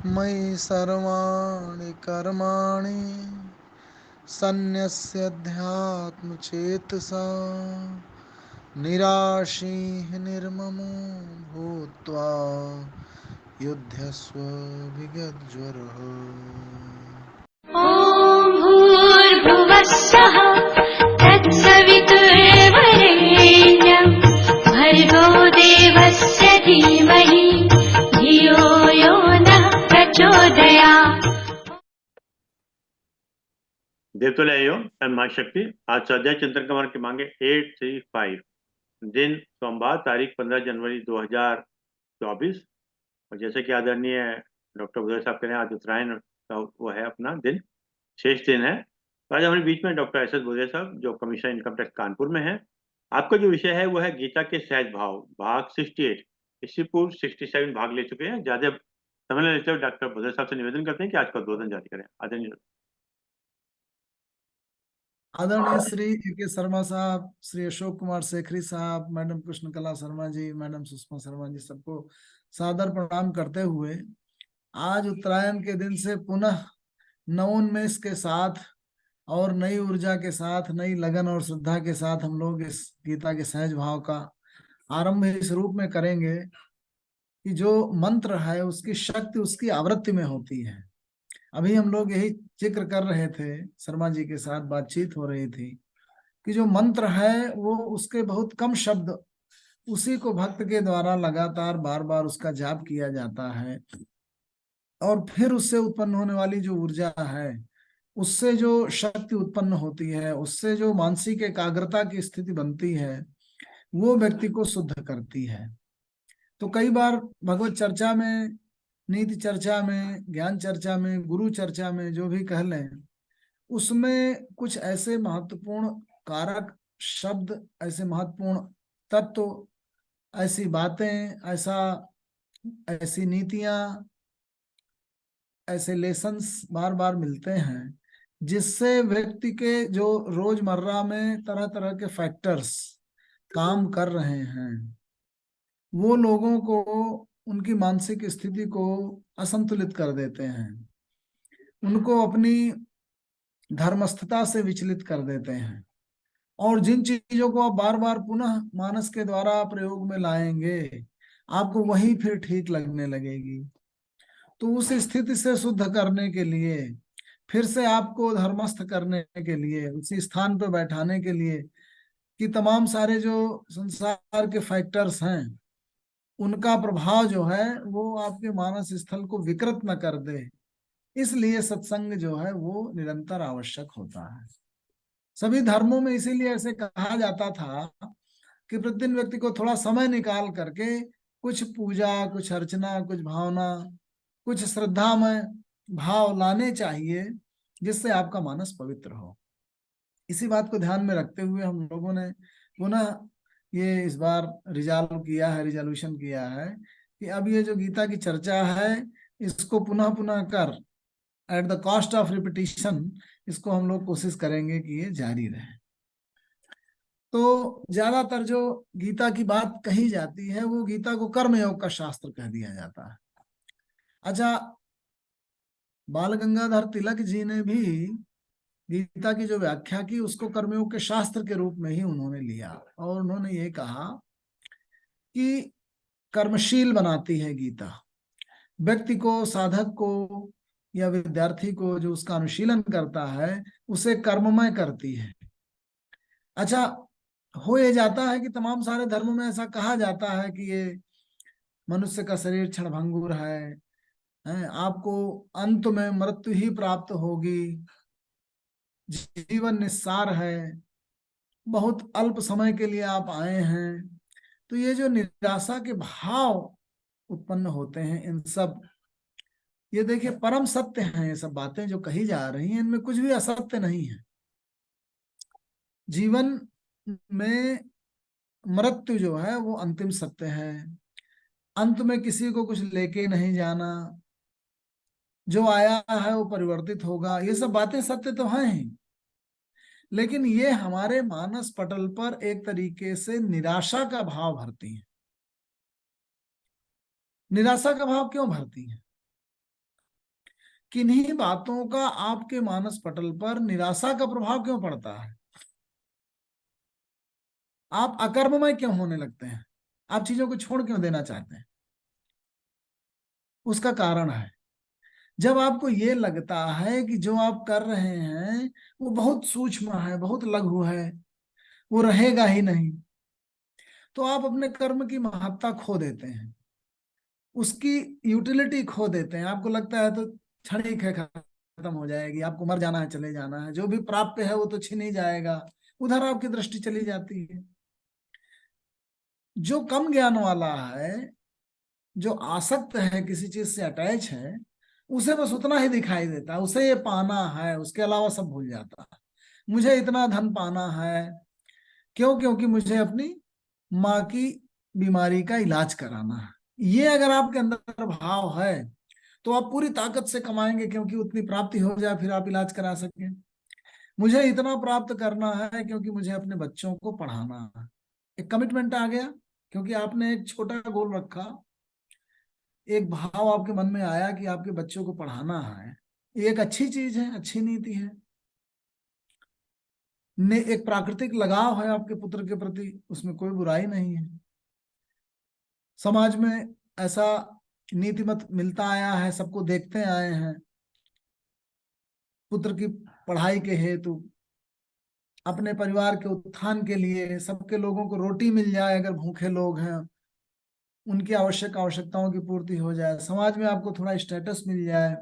मयि सर्वाणि कर्माणि सन्न्यस्याध्यात्मचेतसा निराशीः निर्ममो भूत्वा युध्यस्व विगतज्वरः। ॐ भूर्भुवः स्वः तत्सवितुर्वरेण्यं भर्गो देवस्य धीमहि धियो यो नः प्रचोदयात्। देवतुल्य एंड मां शक्ति। आज स्वाध्याय चिंतन क्रमांक की मांगे 835, दिन सोमवार, तारीख 15 जनवरी 2024। और जैसे कि आदरणीय डॉक्टर बुधे साहब कह रहे हैं, आज उत्तरायण का वो है अपना दिन, शेष दिन है। तो आज हमारे बीच में डॉक्टर एस एस बुधे साहब, जो कमिश्नर इनकम टैक्स कानपुर में है। आपका जो विषय है वो है गीता के सहज भाव, भाग 68। इससे पूर्व 67 भाग ले चुके हैं। ज्यादा समय लेते हुए डॉक्टर बुधे साहब से निवेदन करते हैं कि आज का उद्बोधन जारी करें। आदरणीय आदरणीय श्री ए के शर्मा साहब, श्री अशोक कुमार शेखरी साहब, मैडम कृष्ण कला शर्मा जी, मैडम सुषमा शर्मा जी, सबको सादर प्रणाम करते हुए आज उत्तरायण के दिन से पुनः नवोन्मेष के साथ और नई ऊर्जा के साथ, नई लगन और श्रद्धा के साथ हम लोग इस गीता के सहज भाव का आरंभ इस रूप में करेंगे कि जो मंत्र है उसकी शक्ति उसकी आवृत्ति में होती है। अभी हम लोग यही जिक्र कर रहे थे, शर्मा जी के साथ बातचीत हो रही थी कि जो मंत्र है वो उसके बहुत कम शब्द, उसी को भक्त के द्वारा लगातार बार बार उसका जाप किया जाता है और फिर उससे उत्पन्न होने वाली जो ऊर्जा है, उससे जो शक्ति उत्पन्न होती है, उससे जो मानसिक एकाग्रता की स्थिति बनती है, वो व्यक्ति को शुद्ध करती है। तो कई बार भगवत चर्चा में, नीति चर्चा में, ज्ञान चर्चा में, गुरु चर्चा में जो भी कह लें, उसमें कुछ ऐसे महत्वपूर्ण कारक शब्द, ऐसे महत्वपूर्ण तत्व, ऐसी बातें, ऐसी नीतियां, ऐसे लेसन्स बार बार मिलते हैं जिससे व्यक्ति के जो रोजमर्रा में तरह तरह के फैक्टर्स काम कर रहे हैं, वो लोगों को, उनकी मानसिक स्थिति को असंतुलित कर देते हैं, उनको अपनी धर्मस्थता से विचलित कर देते हैं। और जिन चीजों को आप बार बार पुनः मानस के द्वारा प्रयोग में लाएंगे, आपको वही फिर ठीक लगने लगेगी। तो उस स्थिति से शुद्ध करने के लिए, फिर से आपको धर्मस्थ करने के लिए, उसी स्थान पर बैठाने के लिए कि तमाम सारे जो संसार के फैक्टर्स हैं उनका प्रभाव जो है वो आपके मानस स्थल को विकृत न कर दे, इसलिए सत्संग जो है वो निरंतर आवश्यक होता है। सभी धर्मों में इसीलिए ऐसे कहा जाता था कि प्रतिदिन व्यक्ति को थोड़ा समय निकाल करके कुछ पूजा, कुछ अर्चना, कुछ भावना, कुछ श्रद्धा में भाव लाने चाहिए, जिससे आपका मानस पवित्र हो। इसी बात को ध्यान में रखते हुए हम लोगों ने पुनः ये इस बार रिजोल्यूशन किया है कि अब ये जो गीता की चर्चा है इसको पुनः पुनः कर, at the cost of repetition, इसको हम लोग कोशिश करेंगे कि ये जारी रहे। तो ज्यादातर जो गीता की बात कही जाती है वो गीता को कर्मयोग का शास्त्र कह दिया जाता है। अच्छा, बाल गंगाधर तिलक जी ने भी गीता की जो व्याख्या की उसको कर्मयोग के शास्त्र के रूप में ही उन्होंने लिया और उन्होंने ये कहा कि कर्मशील बनाती है गीता व्यक्ति को, साधक को या विद्यार्थी को जो उसका अनुशीलन करता है उसे कर्ममय करती है। अच्छा, हो ये जाता है कि तमाम सारे धर्मों में ऐसा कहा जाता है कि ये मनुष्य का शरीर क्षणभंगुर है, आपको अंत में मृत्यु ही प्राप्त होगी, जीवन निस्सार है, बहुत अल्प समय के लिए आप आए हैं। तो ये जो निराशा के भाव उत्पन्न होते हैं, इन सब, ये देखिए परम सत्य हैं। ये सब बातें जो कही जा रही हैं इनमें कुछ भी असत्य नहीं है। जीवन में मृत्यु जो है वो अंतिम सत्य है, अंत में किसी को कुछ लेके नहीं जाना, जो आया है वो परिवर्तित होगा, ये सब बातें सत्य तो हैं ही, लेकिन ये हमारे मानस पटल पर एक तरीके से निराशा का भाव भरती है। निराशा का भाव क्यों भरती है? किन्हीं बातों का आपके मानस पटल पर निराशा का प्रभाव क्यों पड़ता है? आप अकर्ममय क्यों होने लगते हैं? आप चीजों को छोड़ क्यों देना चाहते हैं? उसका कारण है, जब आपको ये लगता है कि जो आप कर रहे हैं वो बहुत सूक्ष्म है, बहुत लघु है, वो रहेगा ही नहीं, तो आप अपने कर्म की महत्ता खो देते हैं, उसकी यूटिलिटी खो देते हैं। आपको लगता है तो क्षणिक है, खत्म हो जाएगी, आपको मर जाना है, चले जाना है, जो भी प्राप्त है वो तो छीन ही जाएगा, उधर आपकी दृष्टि चली जाती है। जो कम ज्ञान वाला है, जो आसक्त है, किसी चीज से अटैच है, उसे बस उतना ही दिखाई देता है, उसे ये पाना है, उसके अलावा सब भूल जाता है। मुझे इतना धन पाना है, क्यों? क्योंकि मुझे अपनी माँ की बीमारी का इलाज कराना है। ये अगर आपके अंदर भाव है तो आप पूरी ताकत से कमाएंगे, क्योंकि उतनी प्राप्ति हो जाए फिर आप इलाज करा सकें। मुझे इतना प्राप्त करना है क्योंकि मुझे अपने बच्चों को पढ़ाना है। एक कमिटमेंट आ गया, क्योंकि आपने एक छोटा गोल रखा, एक भाव आपके मन में आया कि आपके बच्चों को पढ़ाना है। ये एक अच्छी चीज है, अच्छी नीति है। एक प्राकृतिक लगाव है आपके पुत्र के प्रति, उसमें कोई बुराई नहीं है। समाज में ऐसा नीतिमत मिलता आया है, सबको देखते आए हैं। पुत्र की पढ़ाई के हेतु, अपने परिवार के उत्थान के लिए, सबके लोगों को रोटी मिल जाए, अगर भूखे लोग हैं उनकी आवश्यकताओं की पूर्ति हो जाए, समाज में आपको थोड़ा स्टेटस मिल जाए,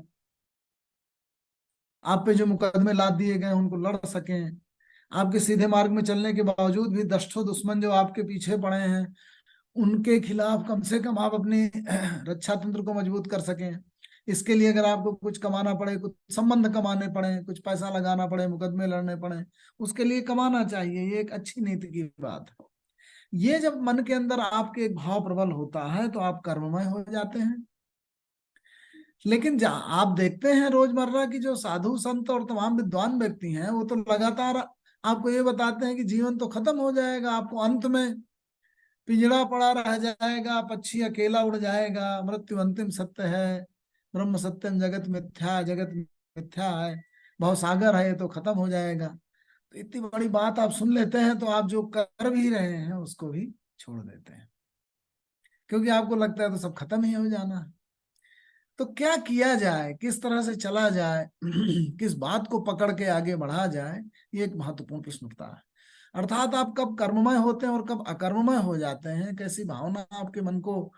आप पे जो मुकदमे लाद दिए गए उनको लड़ सकें, आपके सीधे मार्ग में चलने के बावजूद भी दस्तो दुश्मन जो आपके पीछे पड़े हैं उनके खिलाफ कम से कम आप अपनी रक्षा तंत्र को मजबूत कर सकें। इसके लिए अगर आपको कुछ कमाना पड़े, कुछ संबंध कमाने पड़े, कुछ पैसा लगाना पड़े, मुकदमे लड़ने पड़े, उसके लिए कमाना चाहिए। ये एक अच्छी नीति की बात है। ये जब मन के अंदर आपके एक भाव प्रबल होता है तो आप कर्ममय हो जाते हैं। लेकिन आप देखते हैं रोजमर्रा की जो साधु संत और तमाम विद्वान व्यक्ति हैं, वो तो लगातार आपको ये बताते हैं कि जीवन तो खत्म हो जाएगा, आपको अंत में पिंजड़ा पड़ा रह जाएगा, पक्षी अकेला उड़ जाएगा, मृत्यु अंतिम सत्य है, ब्रह्म सत्यम जगत मिथ्या, जगत मिथ्या है, भव सागर है, ये तो खत्म हो जाएगा। तो इतनी बड़ी बात आप सुन लेते हैं तो आप जो कर भी रहे हैं उसको भी छोड़ देते हैं, क्योंकि आपको लगता है तो सब खत्म ही हो जाना है। तो क्या किया जाए, किस तरह से चला जाए, किस बात को पकड़ के आगे बढ़ा जाए, ये एक महत्वपूर्ण प्रश्न उठता है। अर्थात आप कब कर्ममय होते हैं और कब अकर्ममय हो जाते हैं, कैसी भावना आपके मन को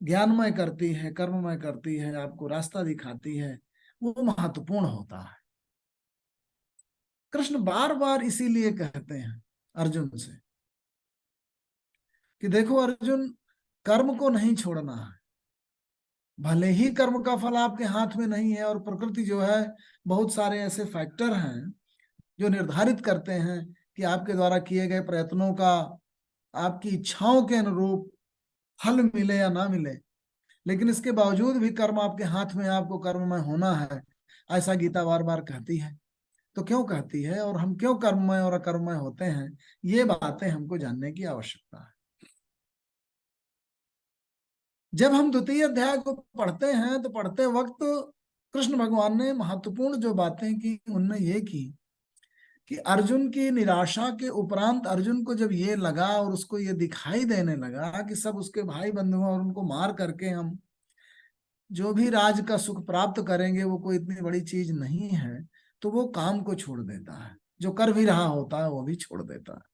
ज्ञानमय करती है, कर्ममय करती है, आपको रास्ता दिखाती है, वो महत्वपूर्ण होता है। कृष्ण बार बार इसीलिए कहते हैं अर्जुन से कि देखो अर्जुन, कर्म को नहीं छोड़ना है। भले ही कर्म का फल आपके हाथ में नहीं है, और प्रकृति जो है, बहुत सारे ऐसे फैक्टर हैं जो निर्धारित करते हैं कि आपके द्वारा किए गए प्रयत्नों का आपकी इच्छाओं के अनुरूप फल मिले या ना मिले। लेकिन इसके बावजूद भी कर्म आपके हाथ में, आपको कर्म में होना है, ऐसा गीता बार बार कहती है। तो क्यों कहती है और हम क्यों कर्ममय और अकर्ममय होते हैं, ये बातें हमको जानने की आवश्यकता है। जब हम द्वितीय अध्याय को पढ़ते हैं तो पढ़ते वक्त कृष्ण भगवान ने महत्वपूर्ण जो बातें की उनमें ये की कि अर्जुन की निराशा के उपरांत अर्जुन को जब ये लगा और उसको ये दिखाई देने लगा कि सब उसके भाई बंधु और उनको मार करके हम जो भी राज का सुख प्राप्त करेंगे वो कोई इतनी बड़ी चीज नहीं है, तो वो काम को छोड़ देता है, जो कर भी रहा होता है वो भी छोड़ देता है।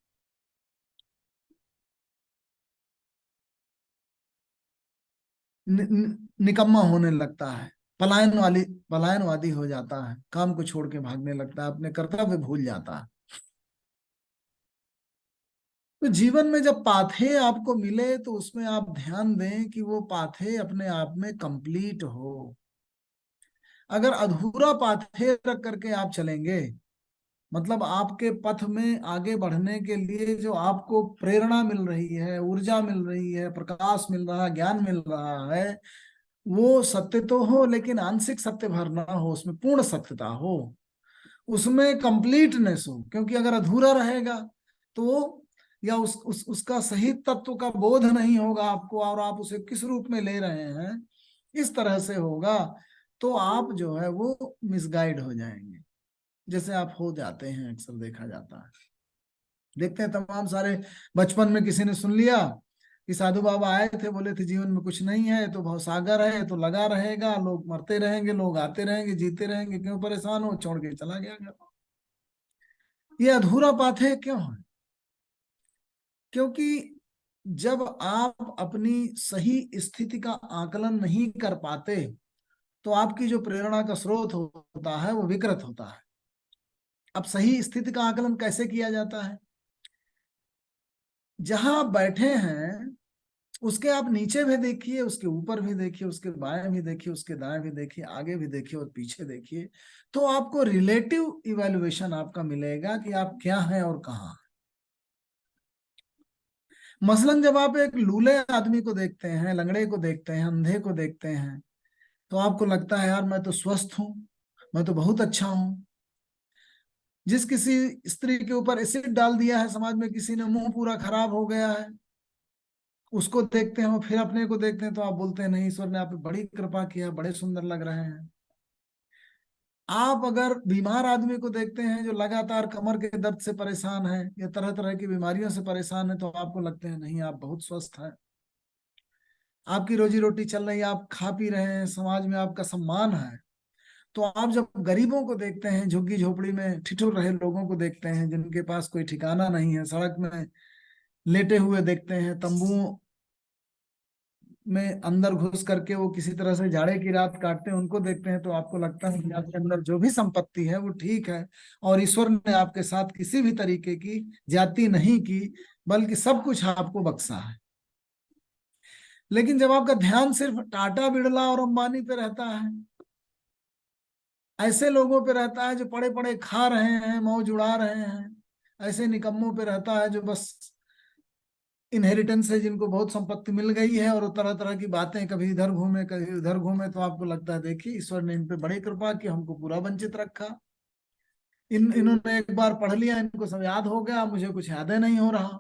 निकम्मा होने लगता है, पलायनवादी हो जाता है, काम को छोड़ के भागने लगता है, अपने कर्तव्य भूल जाता है। तो जीवन में जब पाथे आपको मिले तो उसमें आप ध्यान दें कि वो पाथे अपने आप में कंप्लीट हो। अगर अधूरा पाथे रख करके आप चलेंगे, मतलब आपके पथ में आगे बढ़ने के लिए जो आपको प्रेरणा मिल रही है, ऊर्जा मिल रही है, प्रकाश मिल रहा है, ज्ञान मिल रहा है, वो सत्य तो हो लेकिन आंशिक सत्य भर ना हो, उसमें पूर्ण सत्यता हो, उसमें कंप्लीटनेस हो। क्योंकि अगर अधूरा रहेगा तो या उसका सही तत्व का बोध नहीं होगा आपको, और आप उसे किस रूप में ले रहे हैं इस तरह से होगा तो आप जो है वो मिसगाइड हो जाएंगे, जैसे आप हो जाते हैं, अक्सर देखा जाता है। देखते हैं तमाम सारे, बचपन में किसी ने सुन लिया कि साधु बाबा आए थे, बोले थे जीवन में कुछ नहीं है, तो भवसागर है, तो लगा रहेगा, लोग मरते रहेंगे, लोग आते रहेंगे, जीते रहेंगे, क्यों परेशान हो, छोड़ के चला गया घर। ये अधूरा पाथे क्यों है? क्योंकि जब आप अपनी सही स्थिति का आकलन नहीं कर पाते तो आपकी जो प्रेरणा का स्रोत होता है वो विकृत होता है। अब सही स्थिति का आकलन कैसे किया जाता है? जहां आप बैठे हैं उसके आप नीचे भी देखिए, उसके ऊपर भी देखिए, उसके बाएं भी देखिए, उसके दाएं भी देखिए, आगे भी देखिए और पीछे देखिए, तो आपको रिलेटिव इवैल्यूएशन आपका मिलेगा कि आप क्या हैं और कहाँ हैं। मसलन जब आप एक लूले आदमी को देखते हैं, लंगड़े को देखते हैं, अंधे को देखते हैं, तो आपको लगता है यार मैं तो स्वस्थ हूं, मैं तो बहुत अच्छा हूं। जिस किसी स्त्री के ऊपर एसिड डाल दिया है समाज में, किसी ने मुंह पूरा खराब हो गया है, उसको देखते हैं, फिर अपने को देखते हैं, तो आप बोलते हैं नहीं, ईश्वर ने आप पे बड़ी कृपा किया, बड़े सुंदर लग रहे हैं। आप अगर बीमार आदमी को देखते हैं जो लगातार कमर के दर्द से परेशान है या तरह तरह की बीमारियों से परेशान है, तो आपको लगते हैं नहीं, आप बहुत स्वस्थ हैं, आपकी रोजी रोटी चल रही है, आप खा पी रहे हैं, समाज में आपका सम्मान है। तो आप जब गरीबों को देखते हैं, झुग्गी झोपड़ी में ठिठुर रहे लोगों को देखते हैं, जिनके पास कोई ठिकाना नहीं है, सड़क में लेटे हुए देखते हैं, तंबुओं में अंदर घुस करके वो किसी तरह से जाड़े की रात काटते हैं, उनको देखते हैं, तो आपको लगता है कि आपके अंदर जो भी संपत्ति है वो ठीक है और ईश्वर ने आपके साथ किसी भी तरीके की ज्यादती नहीं की, बल्कि सब कुछ आपको बख्शा है। लेकिन जब आपका ध्यान सिर्फ टाटा बिरला और अंबानी पे रहता है, ऐसे लोगों पे रहता है जो पड़े पड़े खा रहे हैं, मौज उड़ा रहे हैं, ऐसे निकम्मों पे रहता है जो बस इनहेरिटेंस है, जिनको बहुत संपत्ति मिल गई है और तरह तरह की बातें, कभी इधर घूमे कभी उधर घूमे, तो आपको लगता है देखिए ईश्वर ने इन पे बड़ी कृपा की, हमको पूरा वंचित रखा। इन्होंने एक बार पढ़ लिया, इनको सब याद हो गया, मुझे कुछ याद ही नहीं हो रहा,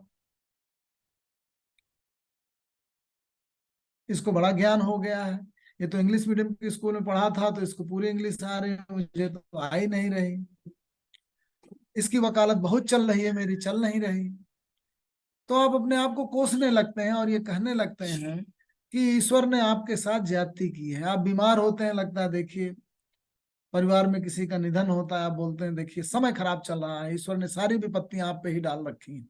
इसको बड़ा ज्ञान हो गया है, ये तो इंग्लिश मीडियम के स्कूल में पढ़ा था तो इसको पूरी इंग्लिश आ रही है, मुझे तो आ ही नहीं रही, इसकी वकालत बहुत चल रही है, मेरी चल नहीं रही। तो आप अपने आप को कोसने लगते हैं और ये कहने लगते हैं कि ईश्वर ने आपके साथ ज्यादती की है। आप बीमार होते हैं, लगता है देखिए परिवार में किसी का निधन होता है, आप बोलते हैं देखिए समय खराब चल रहा है, ईश्वर ने सारी विपत्तियां आप पे ही डाल रखी हैं।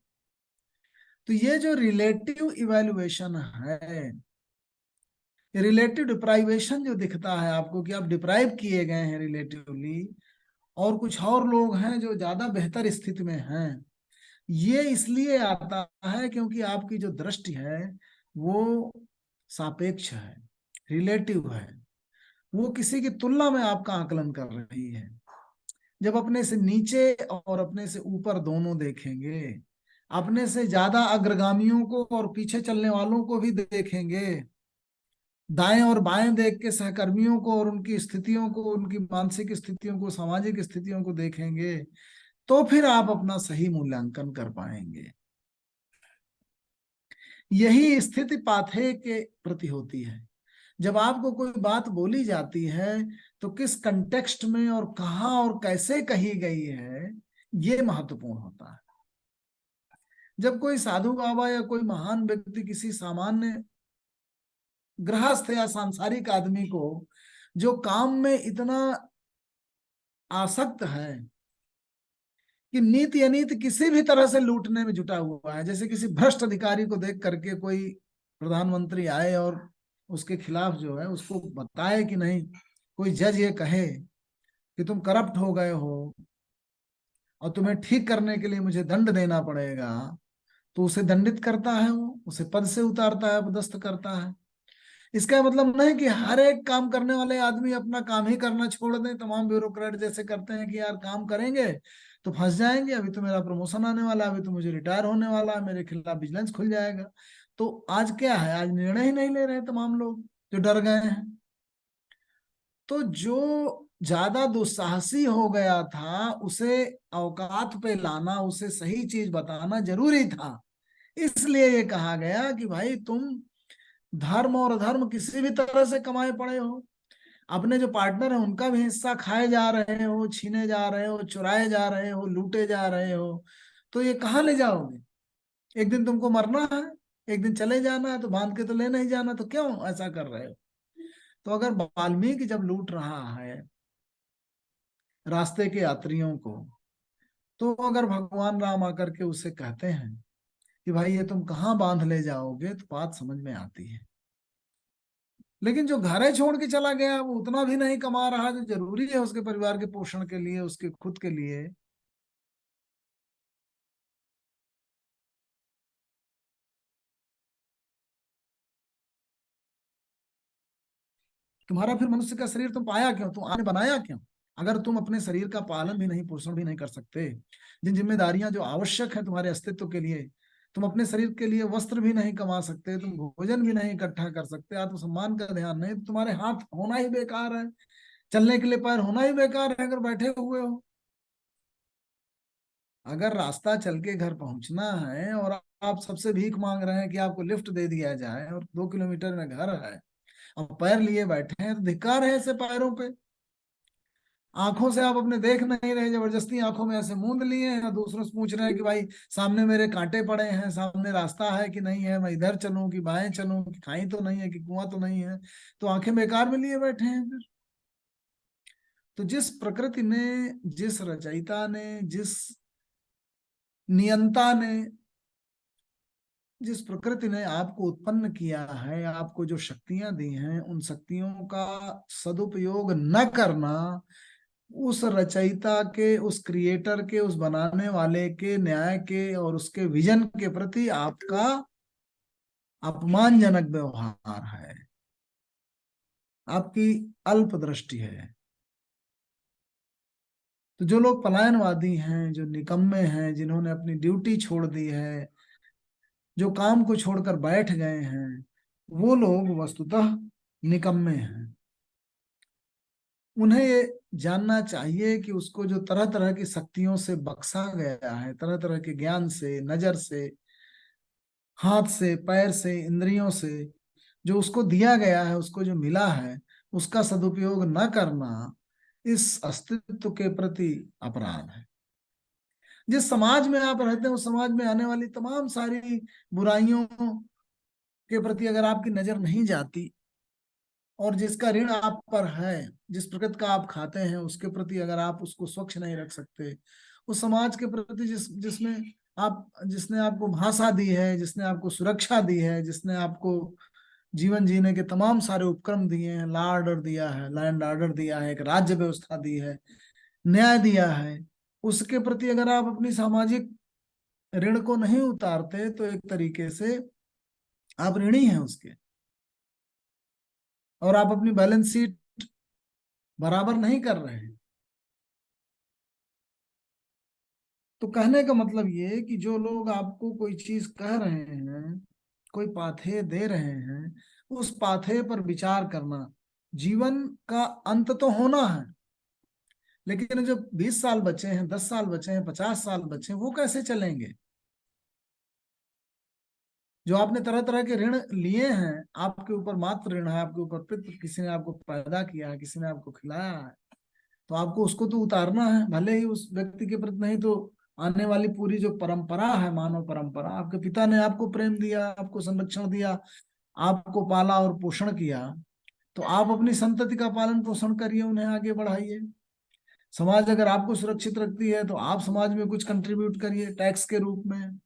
तो ये जो रिलेटिव इवैल्यूएशन है, रिलेटिव डिप्राइवेशन जो दिखता है आपको कि आप डिप्राइव किए गए हैं रिलेटिवली, और कुछ और लोग हैं जो ज्यादा बेहतर स्थिति में हैं, ये इसलिए आता है क्योंकि आपकी जो दृष्टि है वो सापेक्ष है, रिलेटिव है, वो किसी की तुलना में आपका आकलन कर रही है। जब अपने से नीचे और अपने से ऊपर दोनों देखेंगे, अपने से ज्यादा अग्रगामियों को और पीछे चलने वालों को भी देखेंगे, दाएं और बाएं देख के सहकर्मियों को और उनकी स्थितियों को, उनकी मानसिक स्थितियों को, सामाजिक स्थितियों को देखेंगे, तो फिर आप अपना सही मूल्यांकन कर पाएंगे। यही स्थिति पाथे के प्रति होती है। जब आपको कोई बात बोली जाती है तो किस कंटेक्स्ट में और कहाँ और कैसे कही गई है, ये महत्वपूर्ण होता है। जब कोई साधु बाबा या कोई महान व्यक्ति किसी सामान्य गृहस्थ या सांसारिक आदमी को जो काम में इतना आसक्त है कि नीति अनीति किसी भी तरह से लूटने में जुटा हुआ है, जैसे किसी भ्रष्ट अधिकारी को देख करके कोई प्रधानमंत्री आए और उसके खिलाफ जो है उसको बताए कि नहीं, कोई जज ये कहे कि तुम करप्ट हो गए हो और तुम्हें ठीक करने के लिए मुझे दंड देना पड़ेगा, तो उसे दंडित करता है, वो उसे पद से उतारता है, पदस्थ करता है। इसका मतलब नहीं कि हर एक काम करने वाले आदमी अपना काम ही करना छोड़ दें। तमाम ब्यूरोक्रेट जैसे करते हैं कि यार काम करेंगे तो फंस जाएंगे, अभी तो मेरा प्रमोशन आने वाला है, अभी तो मुझे रिटायर होने वाला है, मेरे खिलाफ विजिलेंस खुल जाएगा। तो आज क्या है, आज निर्णय ही नहीं ले रहे तमाम लोग जो डर गए हैं। तो जो ज्यादा दुस्साहसी हो गया था उसे औकात पे लाना, उसे सही चीज बताना जरूरी था। इसलिए ये कहा गया कि भाई तुम धर्म और अधर्म किसी भी तरह से कमाए पड़े हो, अपने जो पार्टनर है उनका भी हिस्सा खाए जा रहे हो, छीने जा रहे हो, चुराए जा रहे हो, लूटे जा रहे हो, तो ये कहाँ ले जाओगे? एक दिन तुमको मरना है, एक दिन चले जाना है, तो बांध के तो ले नहीं जाना, तो क्यों ऐसा कर रहे हो? तो अगर वाल्मीकि जब लूट रहा है रास्ते के यात्रियों को, तो अगर भगवान राम आकर के उसे कहते हैं कि भाई ये तुम कहाँ बांध ले जाओगे, तो बात समझ में आती है। लेकिन जो घरे छोड़ के चला गया वो उतना भी नहीं कमा रहा जो जरूरी है उसके परिवार के पोषण के लिए, उसके खुद के लिए। तुम्हारा फिर मनुष्य का शरीर तुम पाया क्यों, तुम आपने बनाया क्यों? अगर तुम अपने शरीर का पालन भी नहीं, पोषण भी नहीं कर सकते, जिन जिम्मेदारियां जो आवश्यक है तुम्हारे अस्तित्व के लिए, तुम अपने शरीर के लिए वस्त्र भी नहीं कमा सकते, तुम भोजन भी नहीं इकट्ठा कर सकते, आत्मसम्मान का ध्यान नहीं, तो तुम्हारे हाथ होना ही बेकार है, चलने के लिए पैर होना ही बेकार है अगर बैठे हुए हो। अगर रास्ता चल के घर पहुंचना है और आप सबसे भीख मांग रहे हैं कि आपको लिफ्ट दे दिया जाए, और 2 किलोमीटर में घर है और पैर लिए बैठे हैं, तो धिक्कार है ऐसे पैरों पे। आंखों से आप अपने देख नहीं रहे, जबरदस्ती आंखों में ऐसे मूंद लिए हैं, दूसरों से पूछ रहे हैं कि भाई सामने मेरे कांटे पड़े हैं, सामने रास्ता है कि नहीं है, मैं इधर चलूं कि बाएं चलूं, कि खाई तो नहीं है, कि कुआं तो नहीं है, तो आंखें बेकार में लिए बैठे हैं फिर। तो जिस प्रकृति ने, जिस रचयिता ने, जिस नियंता ने, जिस प्रकृति ने आपको उत्पन्न किया है, आपको जो शक्तियां दी हैं, उन शक्तियों का सदुपयोग न करना, उस रचयिता के, उस क्रिएटर के, उस बनाने वाले के न्याय के और उसके विजन के प्रति आपका अपमानजनक व्यवहार है, आपकी अल्प दृष्टि है। तो जो लोग पलायनवादी हैं, जो निकम्मे हैं, जिन्होंने अपनी ड्यूटी छोड़ दी है, जो काम को छोड़कर बैठ गए हैं, वो लोग वस्तुतः निकम्मे हैं। उन्हें ये जानना चाहिए कि उसको जो तरह तरह की शक्तियों से बख्शा गया है, तरह तरह के ज्ञान से, नजर से, हाथ से, पैर से, इंद्रियों से, जो उसको दिया गया है, उसको जो मिला है, उसका सदुपयोग न करना इस अस्तित्व के प्रति अपराध है। जिस समाज में आप रहते हैं उस समाज में आने वाली तमाम सारी बुराइयों के प्रति अगर आपकी नजर नहीं जाती, और जिसका ऋण आप पर है, जिस प्रकृति का आप खाते हैं, उसके प्रति अगर आप उसको स्वच्छ नहीं रख सकते, उस समाज के प्रति जिसमें आप, जिसने आपको भाषा दी है, जिसने आपको सुरक्षा दी है, जिसने आपको जीवन जीने के तमाम सारे उपक्रम दिए हैं, लॉ ऑर्डर दिया है, लैंड ऑर्डर दिया है, एक राज्य व्यवस्था दी है, न्याय दिया है, उसके प्रति अगर आप अपनी सामाजिक ऋण को नहीं उतारते, तो एक तरीके से आप ऋणी हैं उसके, और आप अपनी बैलेंस शीट बराबर नहीं कर रहे हैं। तो कहने का मतलब ये कि जो लोग आपको कोई चीज कह रहे हैं, कोई पाथे दे रहे हैं, उस पाथे पर विचार करना। जीवन का अंत तो होना है, लेकिन जो 20 साल बचे हैं, 10 साल बचे हैं, 50 साल बचे हैं, वो कैसे चलेंगे? जो आपने तरह तरह के ऋण लिए हैं, आपके ऊपर मातृ ऋण है, आपके ऊपर पितृ, किसी ने आपको पैदा किया है, किसी ने आपको खिलाया है, तो आपको उसको तो उतारना है, भले ही उस व्यक्ति के प्रति नहीं, तो आने वाली पूरी जो परंपरा है, मानव परंपरा, आपके पिता ने आपको प्रेम दिया, आपको संरक्षण दिया, आपको पाला और पोषण किया, तो आप अपनी संतति का पालन पोषण करिए, उन्हें आगे बढ़ाइए। समाज अगर आपको सुरक्षित रखती है, तो आप समाज में कुछ कंट्रीब्यूट करिए, टैक्स के रूप में,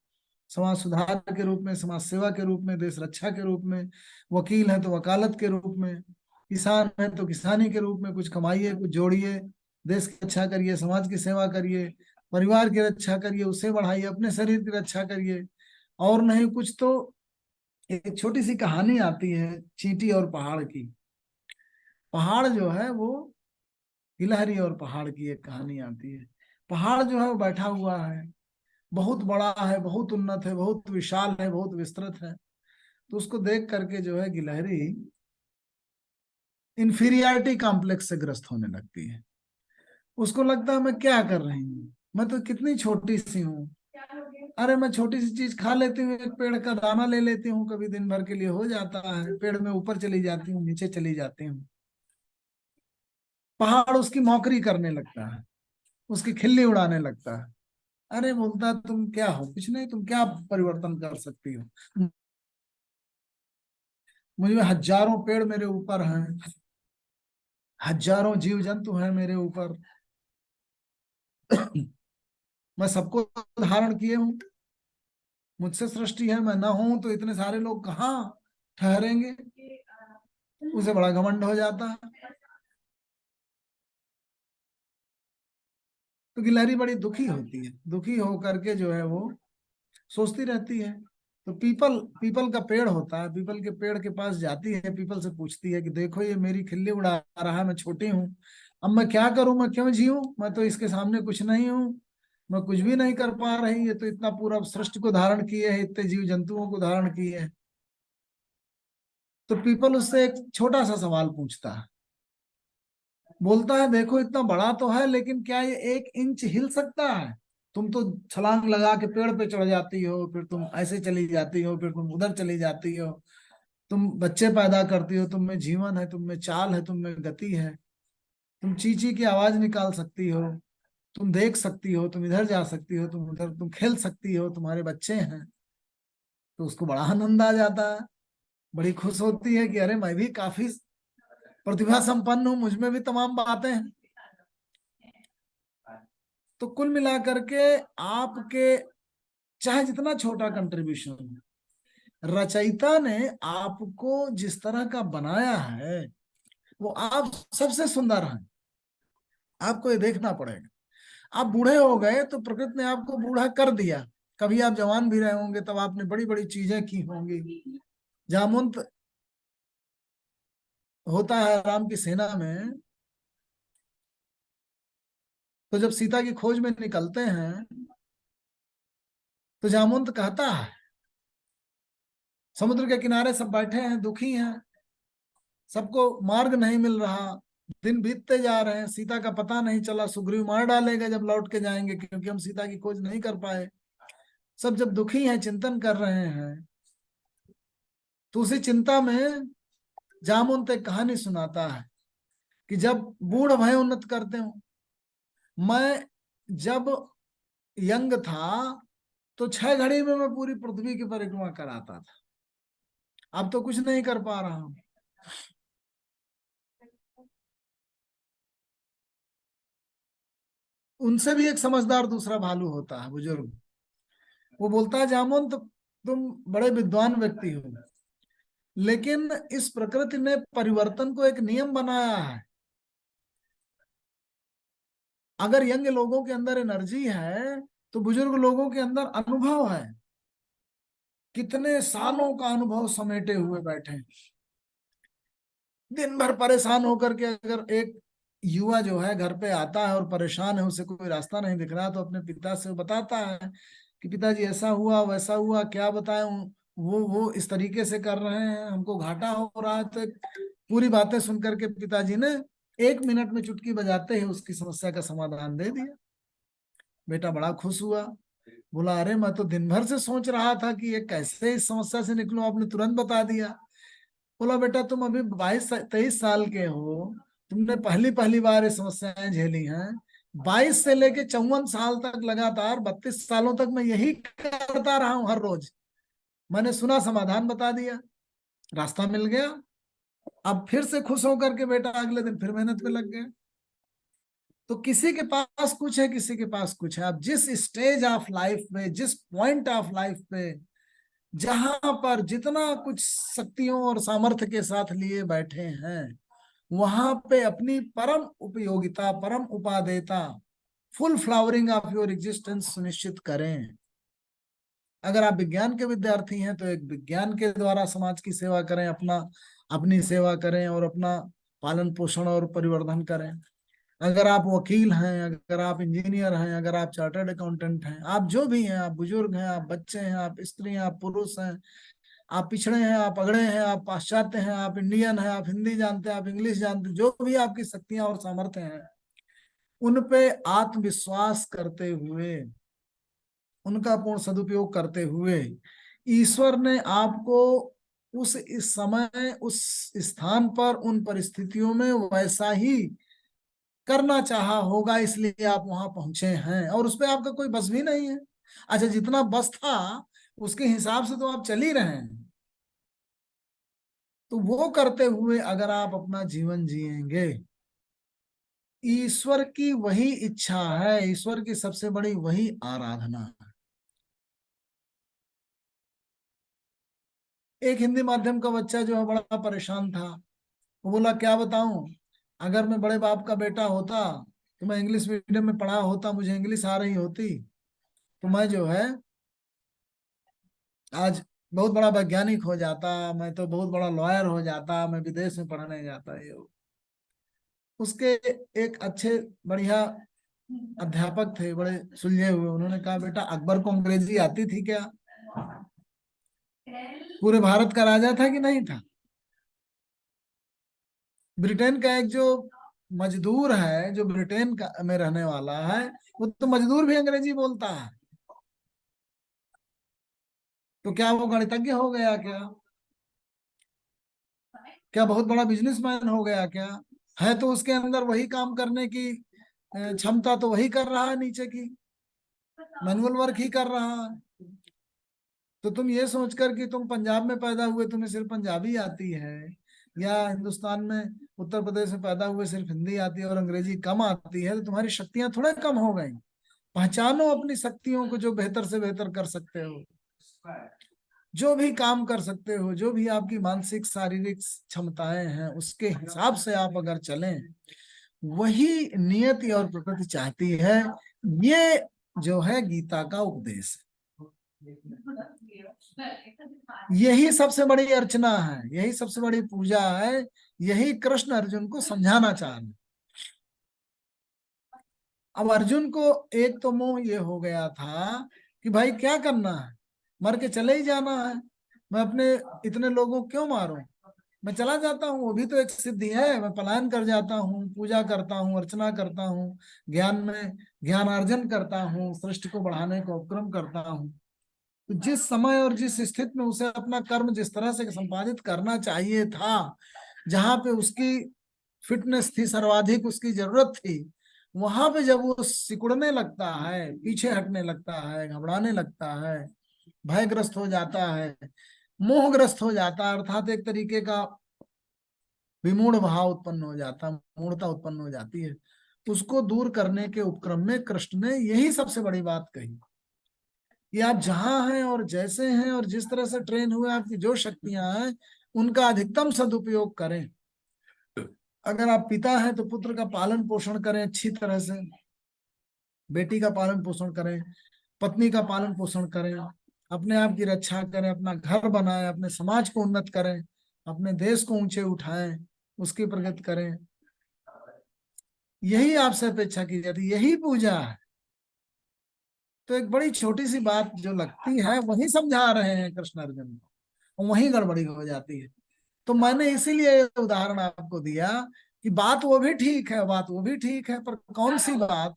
समाज सुधार के रूप में, समाज सेवा के रूप में, देश रक्षा के रूप में, वकील है तो वकालत के रूप में, किसान है तो किसानी के रूप में कुछ कमाइए, कुछ जोड़िए, देश की रक्षा करिए, समाज की सेवा करिए, परिवार की रक्षा करिए, उसे बढ़ाइए, अपने शरीर की रक्षा करिए। और नहीं कुछ तो एक छोटी सी कहानी आती है चींटी और पहाड़ की। पहाड़ जो है वो, गिलहरी और पहाड़ की एक कहानी आती है। पहाड़ जो है वो बैठा हुआ है, बहुत बड़ा है, बहुत उन्नत है, बहुत विशाल है, बहुत विस्तृत है। तो उसको देख करके जो है गिलहरी इंफीरियरिटी कॉम्प्लेक्स से ग्रस्त होने लगती है। उसको लगता है मैं क्या कर रही हूँ, मैं तो कितनी छोटी सी हूँ, अरे मैं छोटी सी चीज खा लेती हूँ, एक पेड़ का दाना ले लेती हूँ, कभी दिन भर के लिए हो जाता है, पेड़ में ऊपर चली जाती हूँ, नीचे चली जाती हूँ। पहाड़ उसकी मौकरी करने लगता है, उसकी खिल्ली उड़ाने लगता है। अरे बोलता है तुम क्या हो, कुछ नहीं, तुम क्या परिवर्तन कर सकती हो, मुझे हजारों पेड़ मेरे ऊपर हैं, हजारों जीव जंतु हैं मेरे ऊपर, मैं सबको धारण किए हूं, मुझसे सृष्टि है, मैं ना हूं तो इतने सारे लोग कहाँ ठहरेंगे। उसे बड़ा घमंड हो जाता है। तो गिलहरी बड़ी दुखी होती है, दुखी होकर के जो है वो सोचती रहती है। तो पीपल पीपल का पेड़ होता है, पीपल के पेड़ के पास जाती है, पीपल से पूछती है कि देखो ये मेरी खिल्ली उड़ा रहा है, मैं छोटी हूँ, अब मैं क्या करूं, मैं क्यों जीऊं, मैं तो इसके सामने कुछ नहीं हूँ, मैं कुछ भी नहीं कर पा रही, ये तो इतना पूरा सृष्टि को धारण किए है, इतने जीव जंतुओं को धारण किए है। तो पीपल उससे एक छोटा सा सवाल पूछता है, बोलता है देखो इतना बड़ा तो है, लेकिन क्या ये 1 इंच हिल सकता है? तुम तो छलांग लगा के पेड़ पे चढ़ जाती हो, फिर तुम ऐसे चली जाती हो, फिर तुम उधर चली जाती हो, तुम बच्चे पैदा करती हो, तुम में जीवन है, तुम में चाल है, तुम में गति है, तुम चींची की आवाज निकाल सकती हो, तुम देख सकती हो, तुम इधर जा सकती हो, तुम उधर, तुम खेल सकती हो, तुम्हारे बच्चे हैं। तो उसको बड़ा आनंद आ जाता है, बड़ी खुश होती है कि अरे मैं भी काफी प्रतिभा संपन्न हूँ, मुझ में भी तमाम बातें हैं। तो कुल मिलाकर के आपके चाहे जितना छोटा कंट्रीब्यूशन, रचयिता ने आपको जिस तरह का बनाया है वो आप सबसे सुंदर हैं। आपको ये देखना पड़ेगा, आप बूढ़े हो गए तो प्रकृति ने आपको बूढ़ा कर दिया, कभी आप जवान भी रहे होंगे तब आपने बड़ी बड़ी चीजें की होंगी। जामुन होता है राम की सेना में, तो जब सीता की खोज में निकलते हैं तो जामुन कहता है, समुद्र के किनारे सब बैठे हैं, दुखी हैं, सबको मार्ग नहीं मिल रहा, दिन बीतते जा रहे हैं, सीता का पता नहीं चला, सुग्रीव मार डालेगा जब लौट के जाएंगे क्योंकि हम सीता की खोज नहीं कर पाए। सब जब दुखी हैं, चिंतन कर रहे हैं, तो उसी चिंता में जामुन एक कहानी सुनाता है कि जब बूढ़ भय उन्नत करते हो, मैं जब यंग था तो 6 घड़ी में मैं पूरी पृथ्वी की परिक्रमा कराता था, अब तो कुछ नहीं कर पा रहा हूं। उनसे भी एक समझदार दूसरा भालू होता है, बुजुर्ग, वो बोलता है जामुन तो तुम बड़े विद्वान व्यक्ति हो, लेकिन इस प्रकृति ने परिवर्तन को एक नियम बनाया है। अगर यंग लोगों के अंदर एनर्जी है तो बुजुर्ग लोगों के अंदर अनुभव है, कितने सालों का अनुभव समेटे हुए बैठे हैं। दिन भर परेशान होकर के अगर एक युवा जो है घर पे आता है और परेशान है, उसे कोई रास्ता नहीं दिख रहा, तो अपने पिता से बताता है कि पिताजी ऐसा हुआ वैसा हुआ, क्या बताएं, वो इस तरीके से कर रहे हैं, हमको घाटा हो रहा है। तो पूरी बातें सुन करके पिताजी ने 1 मिनट में चुटकी बजाते ही उसकी समस्या का समाधान दे दिया। बेटा बड़ा खुश हुआ, बोला अरे मैं तो दिन भर से सोच रहा था कि ये कैसे इस समस्या से निकलूं, आपने तुरंत बता दिया। बोला बेटा तुम अभी 22-23 साल के हो, तुमने पहली पहली बार ये समस्याएं झेली हैं, 22 से लेके 54 साल तक लगातार 32 सालों तक मैं यही करता रहा हूं हर रोज, मैंने सुना समाधान बता दिया, रास्ता मिल गया। अब फिर से खुश होकर के बेटा अगले दिन फिर मेहनत पे लग गए। तो किसी के पास कुछ है, किसी के पास कुछ है। अब जिस स्टेज ऑफ लाइफ में, जिस पॉइंट ऑफ लाइफ पे, जहां पर जितना कुछ शक्तियों और सामर्थ्य के साथ लिए बैठे हैं, वहां पे अपनी परम उपयोगिता, परम उपादेयता, full flowering of your existence सुनिश्चित करें। अगर आप विज्ञान के विद्यार्थी हैं तो एक विज्ञान के द्वारा समाज की सेवा करें, अपनी सेवा करें और अपना पालन पोषण और परिवर्धन करें। अगर आप वकील हैं, अगर आप इंजीनियर हैं, अगर आप चार्टर्ड अकाउंटेंट हैं, आप जो भी हैं, आप बुजुर्ग हैं, आप बच्चे हैं, आप स्त्री हैं, आप पुरुष हैं, आप पिछड़े हैं, आप अगड़े हैं, आप पाश्चात्य हैं, आप इंडियन हैं, आप हिंदी जानते हैं, आप इंग्लिश जानते हैं, जो भी आपकी शक्तियां और सामर्थ्य हैं, उन पे आत्मविश्वास करते हुए, उनका पूर्ण सदुपयोग करते हुए, ईश्वर ने आपको उस इस समय, उस स्थान पर, उन परिस्थितियों में वैसा ही करना चाहा होगा, इसलिए आप वहां पहुंचे हैं, और उस पर आपका कोई बस भी नहीं है। अच्छा, जितना बस था उसके हिसाब से तो आप चल ही रहे हैं। तो वो करते हुए अगर आप अपना जीवन जिएंगे, ईश्वर की वही इच्छा है, ईश्वर की सबसे बड़ी वही आराधना है। एक हिंदी माध्यम का बच्चा जो है बड़ा परेशान था, वो बोला क्या बताऊं, अगर मैं बड़े बाप का बेटा होता तो मैं इंग्लिश मीडियम में पढ़ा होता, मुझे इंग्लिश आ रही होती, तो मैं जो है आज बहुत बड़ा वैज्ञानिक हो जाता, मैं तो बहुत बड़ा लॉयर हो जाता, मैं विदेश में पढ़ने जाता। ये उसके एक अच्छे बढ़िया अध्यापक थे, बड़े सुलझे हुए, उन्होंने कहा बेटा अकबर को अंग्रेजी आती थी क्या? पूरे भारत का राजा था कि नहीं था? ब्रिटेन का एक जो मजदूर है, जो ब्रिटेन का में रहने वाला है, वो तो मजदूर भी अंग्रेजी बोलता है। तो क्या वो गणितज्ञ हो गया क्या? क्या बहुत बड़ा बिजनेसमैन हो गया क्या? है तो उसके अंदर वही काम करने की क्षमता, तो वही कर रहा है, नीचे की मैनुअल वर्क ही कर रहा है। तो तुम ये सोचकर कि तुम पंजाब में पैदा हुए, तुम्हें सिर्फ पंजाबी आती है, या हिंदुस्तान में उत्तर प्रदेश में पैदा हुए सिर्फ हिंदी आती है और अंग्रेजी कम आती है, तो तुम्हारी शक्तियां थोड़ा कम हो गई। पहचानो अपनी शक्तियों को, जो बेहतर से बेहतर कर सकते हो, जो भी काम कर सकते हो, जो भी आपकी मानसिक शारीरिक क्षमताएं हैं, उसके हिसाब से आप अगर चलें, वही नियति और प्रकृति चाहती है। ये जो है गीता का उपदेश है। यही सबसे बड़ी अर्चना है, यही सबसे बड़ी पूजा है, यही कृष्ण अर्जुन को समझाना चाह रहे हैं। अब अर्जुन को एक तो मोह ये हो गया था कि भाई क्या करना है, मर के चले ही जाना है, मैं अपने इतने लोगों को क्यों मारूं, मैं चला जाता हूँ, वो भी तो एक सिद्धि है, मैं पलायन कर जाता हूँ, पूजा करता हूँ, अर्चना करता हूँ, ज्ञान में ज्ञानार्जन करता हूँ, सृष्टि को बढ़ाने का उपक्रम करता हूँ। तो जिस समय और जिस स्थिति में उसे अपना कर्म जिस तरह से संपादित करना चाहिए था, जहां पे उसकी फिटनेस थी, सर्वाधिक उसकी जरूरत थी, वहां पे जब वो सिकुड़ने लगता है, पीछे हटने लगता है, घबराने लगता है, भयग्रस्त हो जाता है, मोहग्रस्त हो जाता है, अर्थात एक तरीके का विमूढ़ भाव उत्पन्न हो जाता, मूढ़ता उत्पन्न हो जाती है, उसको दूर करने के उपक्रम में कृष्ण ने यही सबसे बड़ी बात कही कि आप जहां हैं और जैसे हैं और जिस तरह से ट्रेन हुए, आपकी जो शक्तियां हैं उनका अधिकतम सदुपयोग करें। अगर आप पिता हैं तो पुत्र का पालन पोषण करें अच्छी तरह से, बेटी का पालन पोषण करें, पत्नी का पालन पोषण करें, अपने आप की रक्षा करें, अपना घर बनाएं, अपने समाज को उन्नत करें, अपने देश को ऊंचे उठाएं, उसकी प्रगति करें। यही आपसे अपेक्षा की जाती है, यही पूजा है। तो एक बड़ी छोटी सी बात जो लगती है वही समझा रहे हैं कृष्ण अर्जुन को, वही गड़बड़ी हो जाती है। तो मैंने इसीलिए ये उदाहरण आपको दिया कि बात वो भी ठीक है, बात वो भी ठीक है, पर कौन सी बात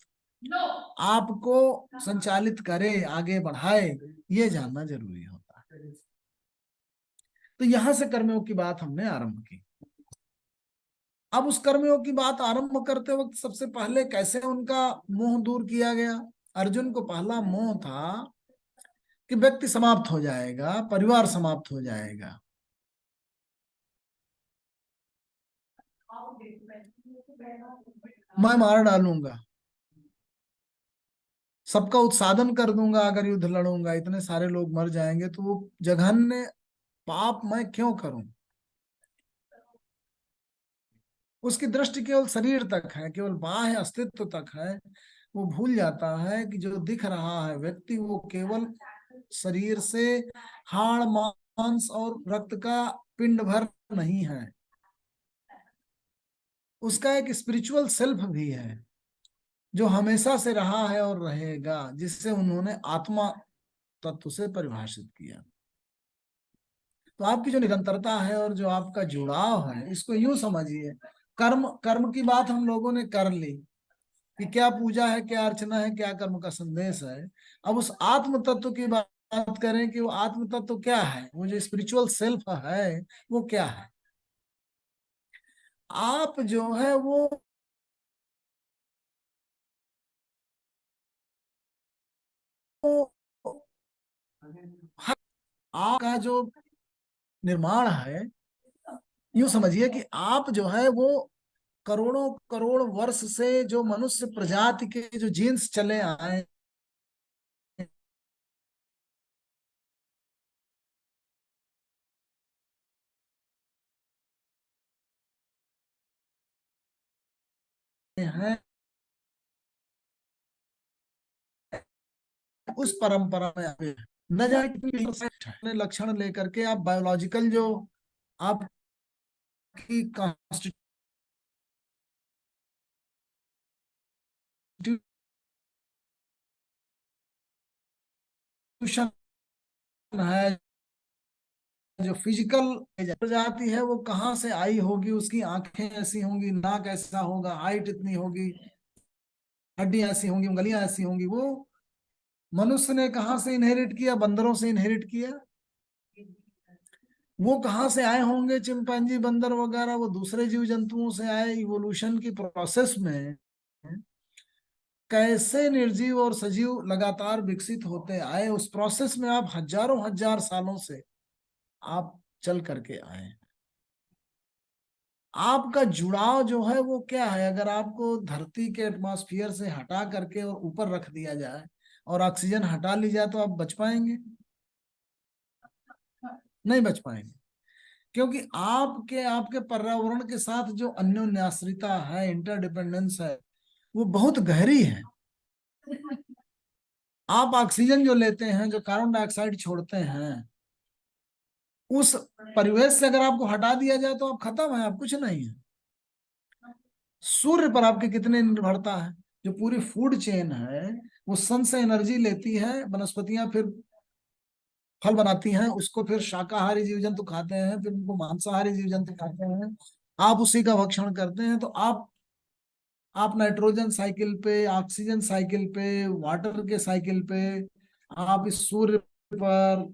आपको संचालित करे, आगे बढ़ाए, ये जानना जरूरी होता है। तो यहां से कर्मयोग की बात हमने आरंभ की। अब उस कर्मयोग की बात आरंभ करते वक्त सबसे पहले कैसे उनका मोह दूर किया गया। अर्जुन को पहला मोह था कि व्यक्ति समाप्त हो जाएगा, परिवार समाप्त हो जाएगा, मैं मार डालूंगा, सबका उत्सादन कर दूंगा, अगर युद्ध लड़ूंगा इतने सारे लोग मर जाएंगे, तो वो जघन्य पाप मैं क्यों करूं। उसकी दृष्टि केवल शरीर तक है, केवल बाह्य अस्तित्व तक है। वो भूल जाता है कि जो दिख रहा है व्यक्ति, वो केवल शरीर से हाड़ मांस और रक्त का पिंड भर नहीं है, उसका एक स्पिरिचुअल सेल्फ भी है, जो हमेशा से रहा है और रहेगा, जिससे उन्होंने आत्मा तत्व से परिभाषित किया। तो आपकी जो निरंतरता है और जो आपका जुड़ाव है, इसको यूं समझिए, कर्म कर्म की बात हम लोगों ने कर ली कि क्या पूजा है, क्या अर्चना है, क्या कर्म का संदेश है। अब उस आत्म तत्व की बात करें कि वो आत्म तत्व क्या है, वो जो स्पिरिचुअल सेल्फ है वो क्या है। आप जो है वो आपका जो निर्माण है, यूं समझिए कि आप जो है वो करोड़ों करोड़ वर्ष से जो मनुष्य प्रजाति के जो जीन्स चले आए हैं, उस परंपरा में आए हैं। न जाने कितने लक्षण लेकर के आप बायोलॉजिकल जो आपकी कॉन्स्टिट्यूशन है, जो फिजिकल प्रजाति है वो कहाँ से आई होगी, उसकी आंखें ऐसी होंगी, नाक ऐसा होगा, हाइट इतनी होगी, हड्डियां ऐसी होंगी, उंगलियां ऐसी होंगी, वो मनुष्य ने कहाँ से इनहेरिट किया? बंदरों से इनहेरिट किया। वो कहाँ से आए होंगे? चिंपैंजी, बंदर वगैरह, वो दूसरे जीव जंतुओं से आए। इवोल्यूशन की प्रोसेस में कैसे निर्जीव और सजीव लगातार विकसित होते आए, उस प्रोसेस में आप हजारों हजार सालों से आप चल करके आए। आपका जुड़ाव जो है वो क्या है? अगर आपको धरती के एटमॉस्फेयर से हटा करके और ऊपर रख दिया जाए और ऑक्सीजन हटा ली जाए, तो आप बच पाएंगे? नहीं बच पाएंगे, क्योंकि आपके आपके पर्यावरण के साथ जो अन्योन्याश्रिता है, इंटरडिपेंडेंस है, वो बहुत गहरी है। आप ऑक्सीजन जो लेते हैं, जो कार्बन डाइऑक्साइड छोड़ते हैं, उस परिवेश से अगर आपको हटा दिया जाए तो आप खत्म है, आप कुछ नहीं है। सूर्य पर आपके कितने निर्भरता है? जो पूरी फूड चेन है वो सन से एनर्जी लेती है, वनस्पतियां फिर फल बनाती हैं, उसको फिर शाकाहारी जीव जंतु खाते हैं, फिर उनको मांसाहारी जीव जंतु खाते हैं, आप उसी का भक्षण करते हैं। तो आप नाइट्रोजन साइकिल पे, ऑक्सीजन साइकिल पे, वाटर के साइकिल पे, आप इस सूर्य पर,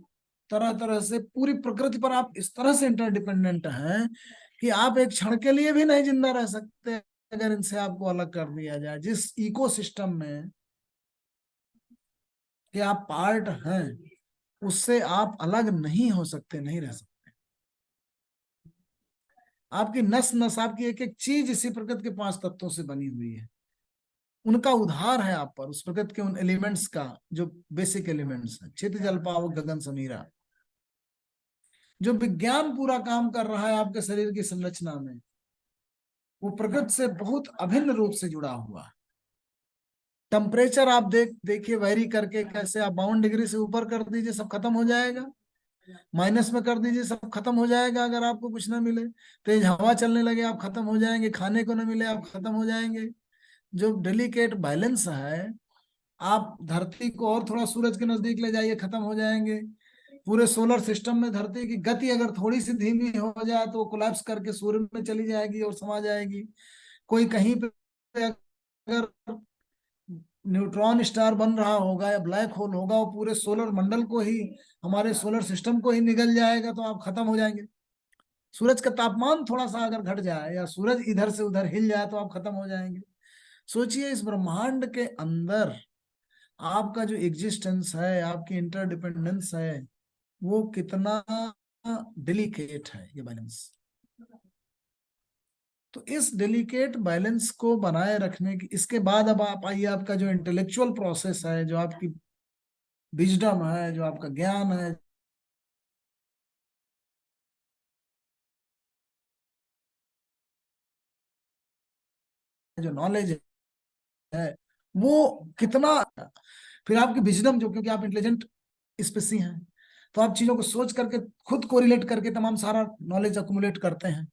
तरह तरह से पूरी प्रकृति पर आप इस तरह से इंटरडिपेंडेंट हैं कि आप एक क्षण के लिए भी नहीं जिंदा रह सकते अगर इनसे आपको अलग कर दिया जाए। जिस इकोसिस्टम में कि आप पार्ट हैं, उससे आप अलग नहीं हो सकते, नहीं रह सकते। आपकी नस नस, आपकी एक एक चीज इसी प्रकृति के 5 तत्वों से बनी हुई है। उनका उद्धार है आप पर, उस प्रकृति के उन एलिमेंट्स का, जो बेसिक एलिमेंट्स है, क्षित जल पावक गगन समीरा। जो विज्ञान पूरा काम कर रहा है आपके शरीर की संरचना में, वो प्रकृति से बहुत अभिन्न रूप से जुड़ा हुआ है। टेम्परेचर आप देखिए वैरी करके कैसे, आप 52 डिग्री से ऊपर कर दीजिए सब खत्म हो जाएगा, माइनस में कर दीजिए सब खत्म हो जाएगा। अगर आपको कुछ ना मिले, तेज हवा चलने लगे, आप खत्म हो जाएंगे, खाने को ना मिले, आप खत्म हो जाएंगे। जो डेलिकेट बैलेंस है, आप धरती को और थोड़ा सूरज के नजदीक ले जाइए, खत्म हो जाएंगे। पूरे सोलर सिस्टम में धरती की गति अगर थोड़ी सी धीमी हो जाए तो कोलैप्स करके सूर्य में चली जाएगी और समा जाएगी। कोई कहीं पे अगर न्यूट्रॉन स्टार बन रहा होगा या ब्लैक होल होगा, वो पूरे सोलर मंडल को ही, हमारे सोलर सिस्टम को ही निगल जाएगा, तो आप खत्म हो जाएंगे। सूरज का तापमान थोड़ा सा अगर घट जाए या सूरज इधर से उधर हिल जाए तो आप खत्म हो जाएंगे। सोचिए इस ब्रह्मांड के अंदर आपका जो एग्जिस्टेंस है, आपकी इंटरडिपेंडेंस है, वो कितना डेलिकेट है ये बैलेंस। तो इस डेलिकेट बैलेंस को बनाए रखने की, इसके बाद अब आप आइए, आपका जो इंटेलेक्चुअल प्रोसेस है, जो आपकी विजडम है, जो आपका ज्ञान है, जो नॉलेज है, वो कितना, फिर आपकी विजडम जो, क्योंकि आप इंटेलिजेंट स्पेसी हैं, तो आप चीजों को सोच करके खुद कोरिलेट करके तमाम सारा नॉलेज अकुमुलेट करते हैं।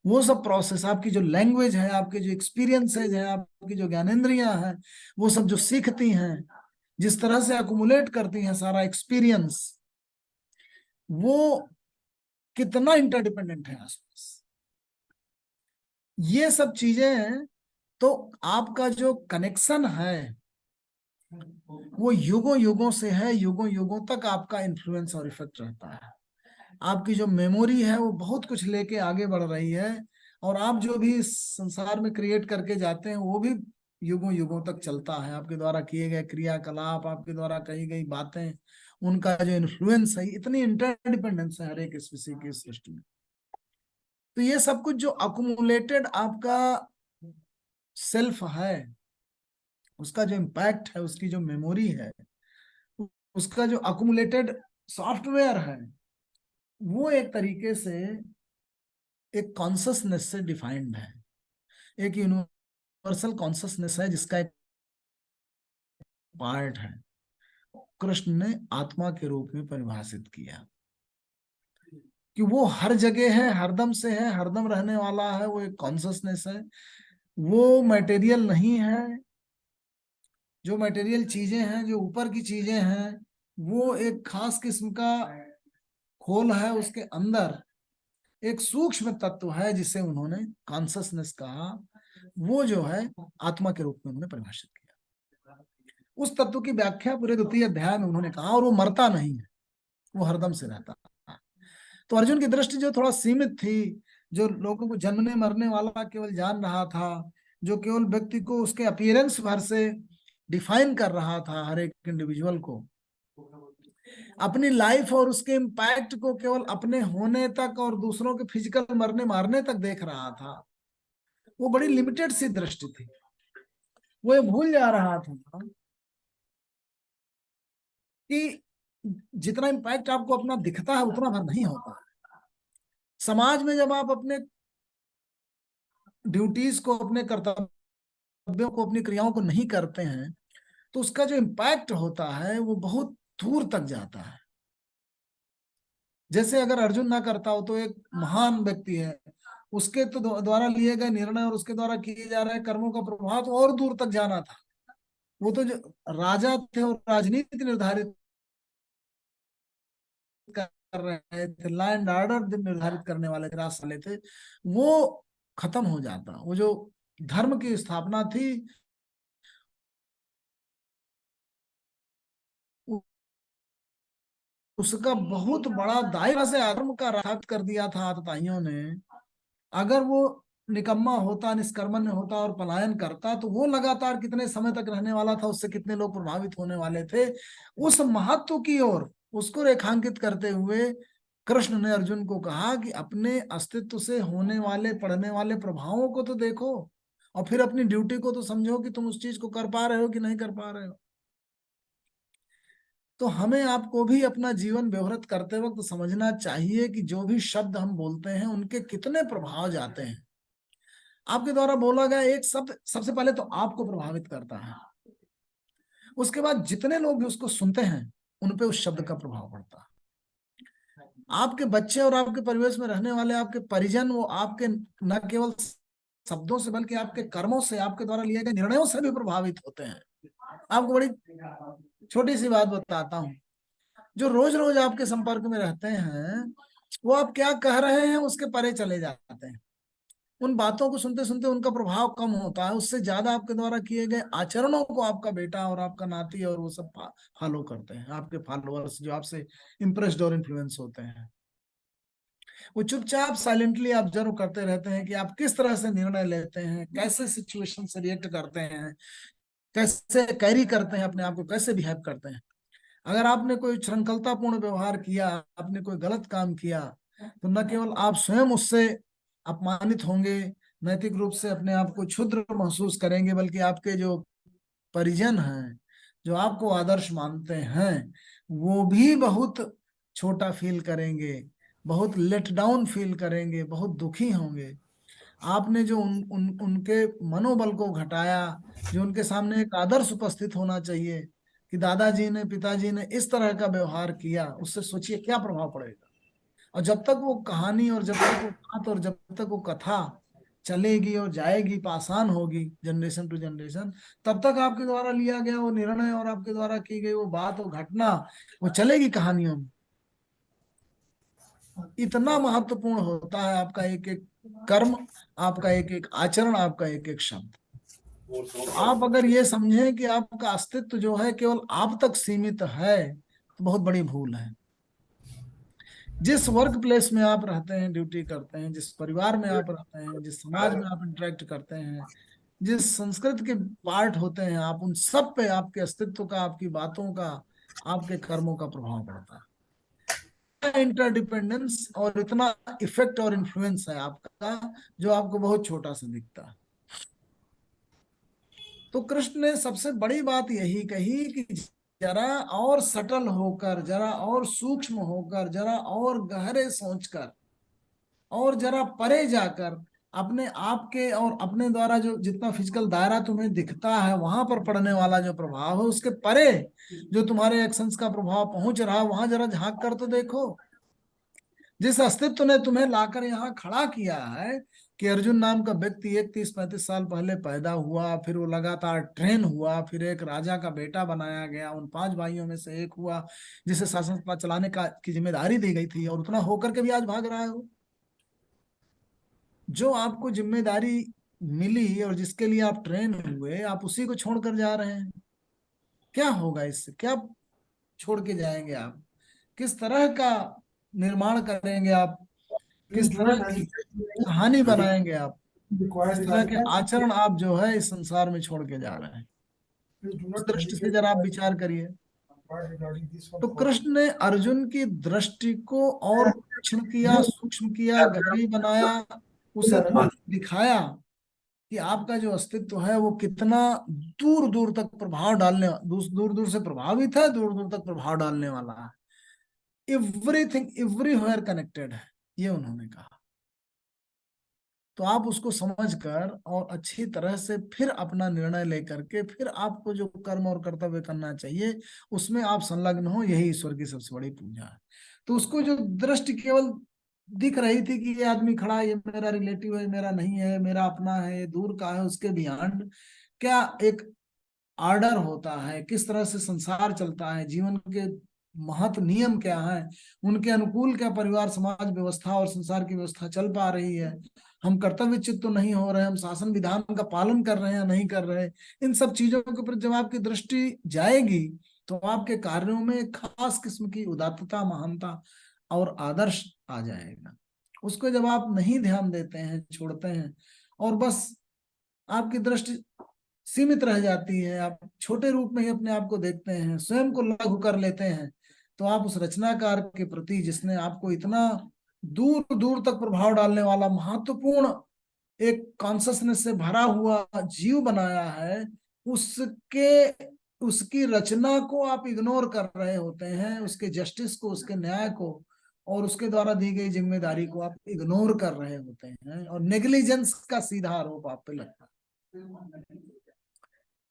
वो सब प्रोसेस, आपकी जो लैंग्वेज है, आपके जो एक्सपीरियंसेज है, आपकी जो ज्ञानेंद्रियां हैं, वो सब जो सीखती हैं, जिस तरह से अकुमुलेट करती हैं सारा एक्सपीरियंस, वो कितना इंटरडिपेंडेंट है आसपास। ये सब चीजें हैं। तो आपका जो कनेक्शन है वो युगों युगों से है, युगों युगों तक आपका इन्फ्लुएंस और इफेक्ट रहता है। आपकी जो मेमोरी है वो बहुत कुछ लेके आगे बढ़ रही है, और आप जो भी इस संसार में क्रिएट करके जाते हैं वो भी युगों युगों तक चलता है। आपके द्वारा किए गए क्रियाकलाप, आपके द्वारा कही गई बातें, उनका जो इन्फ्लुएंस है, इतनी इंटरडिपेंडेंस है हर एक स्पीसी की सृष्टि में। तो ये सब कुछ जो अकुमुलेटेड आपका सेल्फ है, उसका जो इम्पैक्ट है, उसकी जो मेमोरी है, उसका जो अकुमुलेटेड सॉफ्टवेयर है, वो एक तरीके से एक कॉन्शसनेस से डिफाइंड है, एक यूनिवर्सल कॉन्शसनेस है जिसका एक पार्ट है। कृष्ण ने आत्मा के रूप में परिभाषित किया कि वो हर जगह है, हरदम से है, हरदम रहने वाला है, वो एक कॉन्शसनेस है, वो मटेरियल नहीं है। जो मटेरियल चीजें हैं, जो ऊपर की चीजें हैं, वो एक खास किस्म का खोल है, उसके अंदर एक सूक्ष्म तत्व है जिसे उन्होंने कॉन्शसनेस कहा। वो जो है आत्मा के रूप में उन्होंने परिभाषित किया। उस तत्व की व्याख्या पूरे द्वितीय अध्याय में उन्होंने कहा, और वो मरता नहीं है, वो हरदम से रहता है। तो अर्जुन की दृष्टि जो थोड़ा सीमित थी, जो लोगों को जन्मने मरने वाला केवल जान रहा था, जो केवल व्यक्ति को उसके अपीयरेंस भर से डिफाइन कर रहा था, हर एक इंडिविजुअल को अपनी लाइफ और उसके इम्पैक्ट को केवल अपने होने तक और दूसरों के फिजिकल मरने मारने तक देख रहा था, वो बड़ी लिमिटेड सी दृष्टि थी। वो ये भूल जा रहा था कि जितना इम्पैक्ट आपको अपना दिखता है उतना भर नहीं होता है। समाज में जब आप अपने ड्यूटीज को, अपने कर्तव्यों को, अपनी क्रियाओं को नहीं करते हैं, तो उसका जो इम्पैक्ट होता है वो बहुत दूर तक जाता है। जैसे अगर अर्जुन ना करता हो तो एक महान व्यक्ति है, उसके तो द्वारा लिए गए निर्णय और उसके द्वारा किए जा रहे कर्मों का प्रभाव तो और दूर तक जाना था। वो तो जो राजा थे और राजनीति निर्धारित कर रहे थे, लॉ एंड ऑर्डर निर्धारित करने वाले राष्ट्र थे, वो खत्म हो जाता। वो जो धर्म की स्थापना थी, उसका बहुत बड़ा दायरा से धर्म का राहत कर दिया था आतताइयों ने। अगर वो निकम्मा होता, निष्कर्मण्य होता और पलायन करता, तो वो लगातार कितने समय तक रहने वाला था, उससे कितने लोग प्रभावित होने वाले थे। उस महत्व की ओर उसको रेखांकित करते हुए कृष्ण ने अर्जुन को कहा कि अपने अस्तित्व से होने वाले, पड़ने वाले प्रभावों को तो देखो, और फिर अपनी ड्यूटी को तो समझो कि तुम उस चीज को कर पा रहे हो कि नहीं कर पा रहे हो। तो हमें आपको भी अपना जीवन व्यवहृत करते वक्त समझना चाहिए कि जो भी शब्द हम बोलते हैं उनके कितने प्रभाव जाते हैं। आपके द्वारा बोला गया एक शब्द सबसे पहले तो आपको प्रभावित करता है, उसके बाद जितने लोग भी उसको सुनते हैं उन पे उस शब्द का प्रभाव पड़ता है। आपके बच्चे और आपके परिवेश में रहने वाले आपके परिजन, वो आपके न केवल शब्दों से बल्कि आपके कर्मों से, आपके द्वारा लिए गए निर्णयों से भी प्रभावित होते हैं। आपको बड़ी छोटी सी बात बताता हूँ, जो रोज रोज आपके संपर्क में रहते हैं, वो आप क्या कह रहे हैं उसके परे चले जाते हैं। उन बातों को सुनते सुनते उनका प्रभाव कम होता है, उससे ज्यादा आपके द्वारा किए गए आचरणों को आपका बेटा और आपका नाती और वो सब फॉलो करते हैं। आपके फॉलोअर्स जो आपसे इंप्रेस्ड और इन्फ्लुएंस होते हैं, वो चुपचाप साइलेंटली ऑब्जर्व करते रहते हैं कि आप किस तरह से निर्णय लेते हैं, कैसे सिचुएशन से रिएक्ट करते हैं, कैसे कैरी करते हैं अपने आप को, कैसे बिहेव करते हैं। अगर आपने कोई श्रृंखलतापूर्ण व्यवहार किया, आपने कोई गलत काम किया, तो न केवल आप स्वयं उससे अपमानित होंगे, नैतिक रूप से अपने आप को क्षुद्र महसूस करेंगे, बल्कि आपके जो परिजन हैं, जो आपको आदर्श मानते हैं, वो भी बहुत छोटा फील करेंगे, बहुत लेट डाउन फील करेंगे, बहुत दुखी होंगे। आपने जो उनके मनोबल को घटाया, जो उनके सामने एक आदर्श उपस्थित होना चाहिए कि दादाजी ने, पिताजी ने इस तरह का व्यवहार किया, उससे सोचिए क्या प्रभाव पड़ेगा। और जब तक वो कहानी और जब तक वो बात और जब तक वो कथा चलेगी और जाएगी, पासान होगी जनरेशन टू जनरेशन, तब तक आपके द्वारा लिया गया वो निर्णय और आपके द्वारा की गई वो बात और घटना वो चलेगी कहानियों में। इतना महत्वपूर्ण होता है आपका एक एक कर्म, आपका एक एक आचरण, आपका एक एक शब्द। तो आप अगर ये समझें कि आपका अस्तित्व जो है केवल आप तक सीमित है, तो बहुत बड़ी भूल है। जिस वर्क प्लेस में आप रहते हैं, ड्यूटी करते हैं, जिस परिवार में आप रहते हैं, जिस समाज में आप इंटरेक्ट करते हैं, जिस संस्कृत के पार्ट होते हैं आप, उन सब पे आपके अस्तित्व का, आपकी बातों का, आपके कर्मों का प्रभाव पड़ता है। इंटरडिपेंडेंस और इतना इफेक्ट और इन्फ्लुएंस है आपका, जो आपको बहुत छोटा सा दिखता है। तो कृष्ण ने सबसे बड़ी बात यही कही कि जरा और सटल होकर, जरा और सूक्ष्म होकर, जरा और गहरे सोचकर, और जरा परे जाकर अपने आप के और अपने द्वारा जो जितना फिजिकल दायरा तुम्हें दिखता है वहां पर पड़ने वाला जो प्रभाव है, उसके परे जो तुम्हारे एक्शंस का प्रभाव पहुंच रहा है, वहां जरा झांक कर तो देखो। जिस अस्तित्व ने तुम्हें लाकर यहाँ खड़ा किया है कि अर्जुन नाम का व्यक्ति एक 30-35 साल पहले पैदा हुआ, फिर वो लगातार ट्रेन हुआ, फिर एक राजा का बेटा बनाया गया, उन 5 भाइयों में से एक हुआ जिसे शासन चलाने का की जिम्मेदारी दी गई थी, और उतना होकर के भी आज भाग रहा है वो। जो आपको जिम्मेदारी मिली और जिसके लिए आप ट्रेन हुए, आप उसी को छोड़कर जा रहे हैं। क्या होगा इससे? क्या छोड़ के जाएंगे आप? किस तरह का निर्माण करेंगे आप? किस तरह की कहानी बनाएंगे आप? किस तरह के आचरण आप जो है इस संसार में छोड़ के जा रहे हैं? उस दृष्टि से जरा आप विचार करिए। तो कृष्ण ने अर्जुन की दृष्टि को और तीक्ष्ण किया, सूक्ष्म किया, गहरी बनाया, उसे दिखाया कि आपका जो अस्तित्व है वो कितना दूर दूर तक प्रभाव डालने, दूर दूर से प्रभावित है, दूर दूर तक प्रभाव डालने वाला है। एवरीथिंग एवरीवेयर कनेक्टेड है, ये उन्होंने कहा। तो आप उसको समझकर और अच्छी तरह से फिर अपना निर्णय लेकर के फिर आपको जो कर्म और कर्तव्य करना चाहिए उसमें आप संलग्न हो, यही ईश्वर की सबसे बड़ी पूजा है। तो उसको जो दृष्टि केवल दिख रही थी कि ये आदमी खड़ा, ये मेरा रिलेटिव है, मेरा नहीं है, मेरा अपना है, ये दूर का है, उसके बियॉन्ड क्या एक आर्डर होता है, किस तरह से संसार चलता है, जीवन के महत नियम क्या है, उनके अनुकूल क्या परिवार समाज व्यवस्था और संसार की व्यवस्था चल पा रही है, हम कर्तव्यच्युत तो नहीं हो रहे, हम शासन विधान का पालन कर रहे हैं या नहीं कर रहे। इन सब चीजों के ऊपर जब आपकी दृष्टि जाएगी तो आपके कार्यों में एक खास किस्म की उदात्तता, महानता और आदर्श आ जाएगा। उसको जब आप नहीं ध्यान देते हैं, छोड़ते हैं, और बस आपकी दृष्टि सीमित रह जाती है, आप छोटे रूप में ही अपने आप को देखते हैं, स्वयं को लघु कर लेते हैं, तो आप उस रचनाकार के प्रति, जिसने आपको इतना दूर दूर तक प्रभाव डालने वाला महत्वपूर्ण एक कॉन्शसनेस से भरा हुआ जीव बनाया है, उसके उसकी रचना को आप इग्नोर कर रहे होते हैं, उसके जस्टिस को, उसके न्याय को और उसके द्वारा दी गई जिम्मेदारी को आप इग्नोर कर रहे होते हैं, और नेग्लिजेंस का सीधा आरोप आप पे लगता है।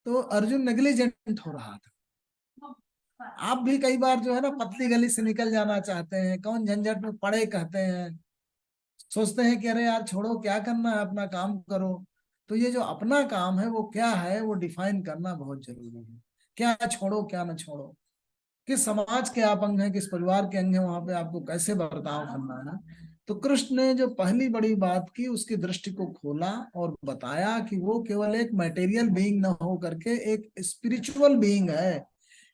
तो अर्जुन नेग्लिजेंट हो रहा था। आप भी कई बार जो है ना पतली गली से निकल जाना चाहते हैं, कौन झंझट में पड़े कहते हैं, सोचते हैं कि अरे यार छोड़ो, क्या करना है, अपना काम करो। तो ये जो अपना काम है वो क्या है, वो डिफाइन करना बहुत जरूरी है। क्या छोड़ो, क्या ना छोड़ो, किस समाज के आप अंग हैं, किस परिवार के अंग हैं, वहां पे आपको कैसे बर्ताव करना है। तो कृष्ण ने जो पहली बड़ी बात की, उसकी दृष्टि को खोला और बताया कि वो केवल एक मटेरियल बीइंग न हो करके एक स्पिरिचुअल बीइंग है,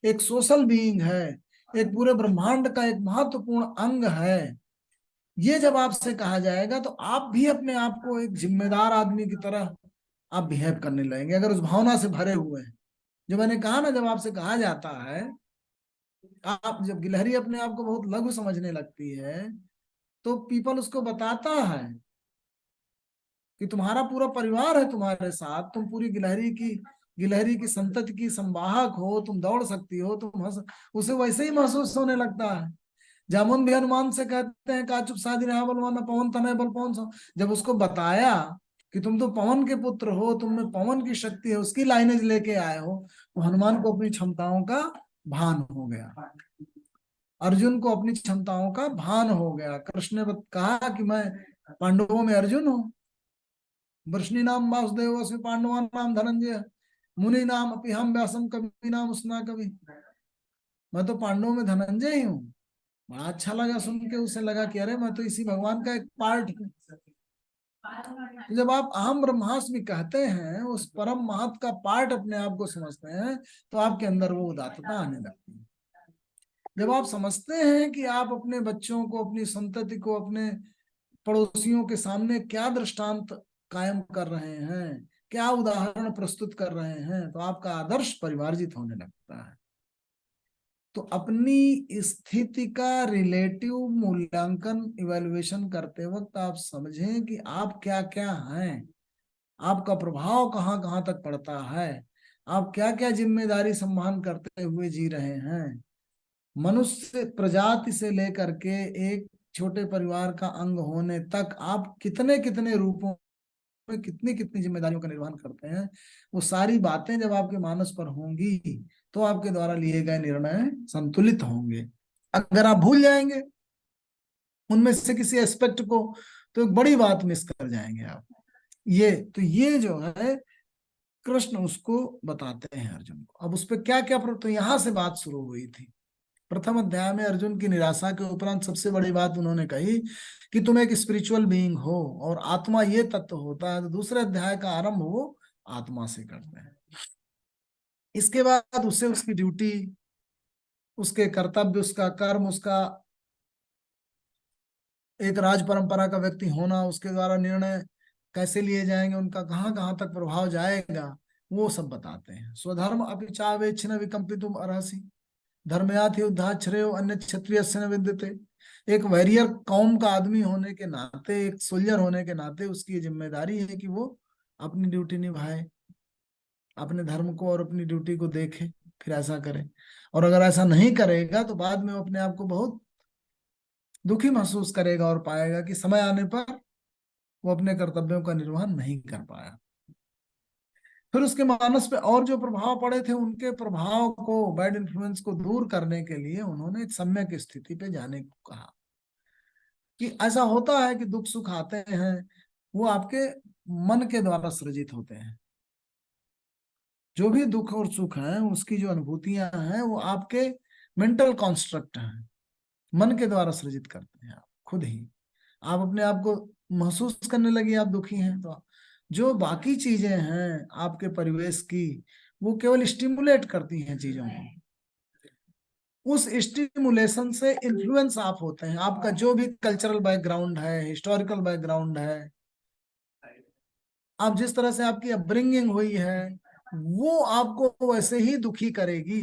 एक सोशल बीइंग है, एक पूरे ब्रह्मांड का एक महत्वपूर्ण अंग है। ये जब आपसे कहा जाएगा तो आप भी अपने आप को एक जिम्मेदार आदमी की तरह आप बिहेव करने लगेंगे, अगर उस भावना से भरे हुए हैं। जो मैंने कहा ना, जब आपसे कहा जाता है, आप जब गिलहरी अपने आप को बहुत लघु समझने लगती है तो पीपल उसको बताता है कि तुम्हारा पूरा परिवार है तुम्हारे साथ, तुम पूरी गिलहरी की संतति की संवाहक हो, तुम दौड़ सकती हो, तुम उसे वैसे ही महसूस होने लगता है। जामुन भी हनुमान से कहते हैं, काचुप साधी रहा बलवान पवन तनय बल पवन सो। जब उसको बताया कि तुम तो पवन के पुत्र हो, तुम में पवन की शक्ति है, उसकी लाइनेज लेके आए हो, तो हनुमान को अपनी क्षमताओं का भान हो गया, अर्जुन को अपनी क्षमताओं का भान हो गया। कृष्ण ने कहा कि मैं पांडवों में अर्जुन हूँ, वृष्णि नाम वासुदेव अस्मि पांडवा नाम धनंजय मुनि नाम अपि हम व्यासम कवि नाम उसना कवि। मैं तो पांडवों में धनंजय ही हूँ। बड़ा अच्छा लगा सुन के, उसे लगा कि अरे मैं तो इसी भगवान का एक पार्ट हूँ। तो जब आप अहम ब्रह्मास्मि कहते हैं, उस परम महत का पार्ट अपने आप को समझते हैं, तो आपके अंदर वो उदात्तता आने लगती है। जब आप समझते हैं कि आप अपने बच्चों को, अपनी संतति को, अपने पड़ोसियों के सामने क्या दृष्टांत कायम कर रहे हैं, क्या उदाहरण प्रस्तुत कर रहे हैं, तो आपका आदर्श परिमार्जित होने लगता है। तो अपनी स्थिति का रिलेटिव मूल्यांकन इवैल्यूएशन करते वक्त आप समझें कि आप क्या क्या हैं, आपका प्रभाव कहाँ कहाँ तक पड़ता है, आप क्या क्या जिम्मेदारी संभाल करते हुए जी रहे हैं। मनुष्य प्रजाति से लेकर के एक छोटे परिवार का अंग होने तक आप कितने कितने रूपों में कितनी कितनी जिम्मेदारियों का निर्वहन करते हैं, वो सारी बातें जब आपके मानस पर होंगी तो आपके द्वारा लिए गए निर्णय संतुलित होंगे। अगर आप भूल जाएंगे उनमें से किसी एस्पेक्ट को, तो एक बड़ी बात मिस कर जाएंगे आप। ये जो है कृष्ण उसको बताते हैं अर्जुन को। अब उस पर क्या क्या, तो यहां से बात शुरू हुई थी। प्रथम अध्याय में अर्जुन की निराशा के उपरांत सबसे बड़ी बात उन्होंने कही कि तुम एक स्पिरिचुअल बीइंग हो और आत्मा ये तत्व होता है। तो दूसरे अध्याय का आरंभ वो आत्मा से करते हैं। इसके बाद उससे उसकी ड्यूटी, उसके कर्तव्य, उसका कर्म, उसका एक राज परंपरा का व्यक्ति होना, उसके द्वारा निर्णय कैसे लिए जाएंगे, उनका कहाँ कहाँ तक प्रभाव जाएगा, वो सब बताते हैं। स्वधर्म अपि चावेक्षिण विकंपितुम अर्हसि धर्मयाथ युद्धाश्रयो अन्य क्षत्रिय से न विद्यते। एक वैरियर कौम का आदमी होने के नाते, एक सोल्जर होने के नाते उसकी जिम्मेदारी है कि वो अपनी ड्यूटी निभाए, अपने धर्म को और अपनी ड्यूटी को देखे, फिर ऐसा करे। और अगर ऐसा नहीं करेगा तो बाद में वो अपने आप को बहुत दुखी महसूस करेगा और पाएगा कि समय आने पर वो अपने कर्तव्यों का निर्वहन नहीं कर पाया। फिर उसके मानस पे और जो प्रभाव पड़े थे, उनके प्रभाव को, बैड इन्फ्लुएंस को दूर करने के लिए उन्होंने एक सम्यक स्थिति पे जाने को कहा कि ऐसा होता है कि दुख सुख आते हैं, वो आपके मन के द्वारा सृजित होते हैं। जो भी दुख और सुख है, उसकी जो अनुभूतियां हैं, वो आपके मेंटल कॉन्स्ट्रक्ट हैं, मन के द्वारा सृजित करते हैं आप खुद ही। आप अपने आप को महसूस करने लगे आप दुखी हैं, तो जो बाकी चीजें हैं आपके परिवेश की, वो केवल स्टिमुलेट करती हैं चीजों को। उस स्टिमुलेशन से इन्फ्लुएंस आप होते हैं। आपका जो भी कल्चरल बैकग्राउंड है, हिस्टोरिकल बैकग्राउंड है, आप जिस तरह से आपकी अपब्रिंगिंग हुई है, वो आपको वैसे ही दुखी करेगी।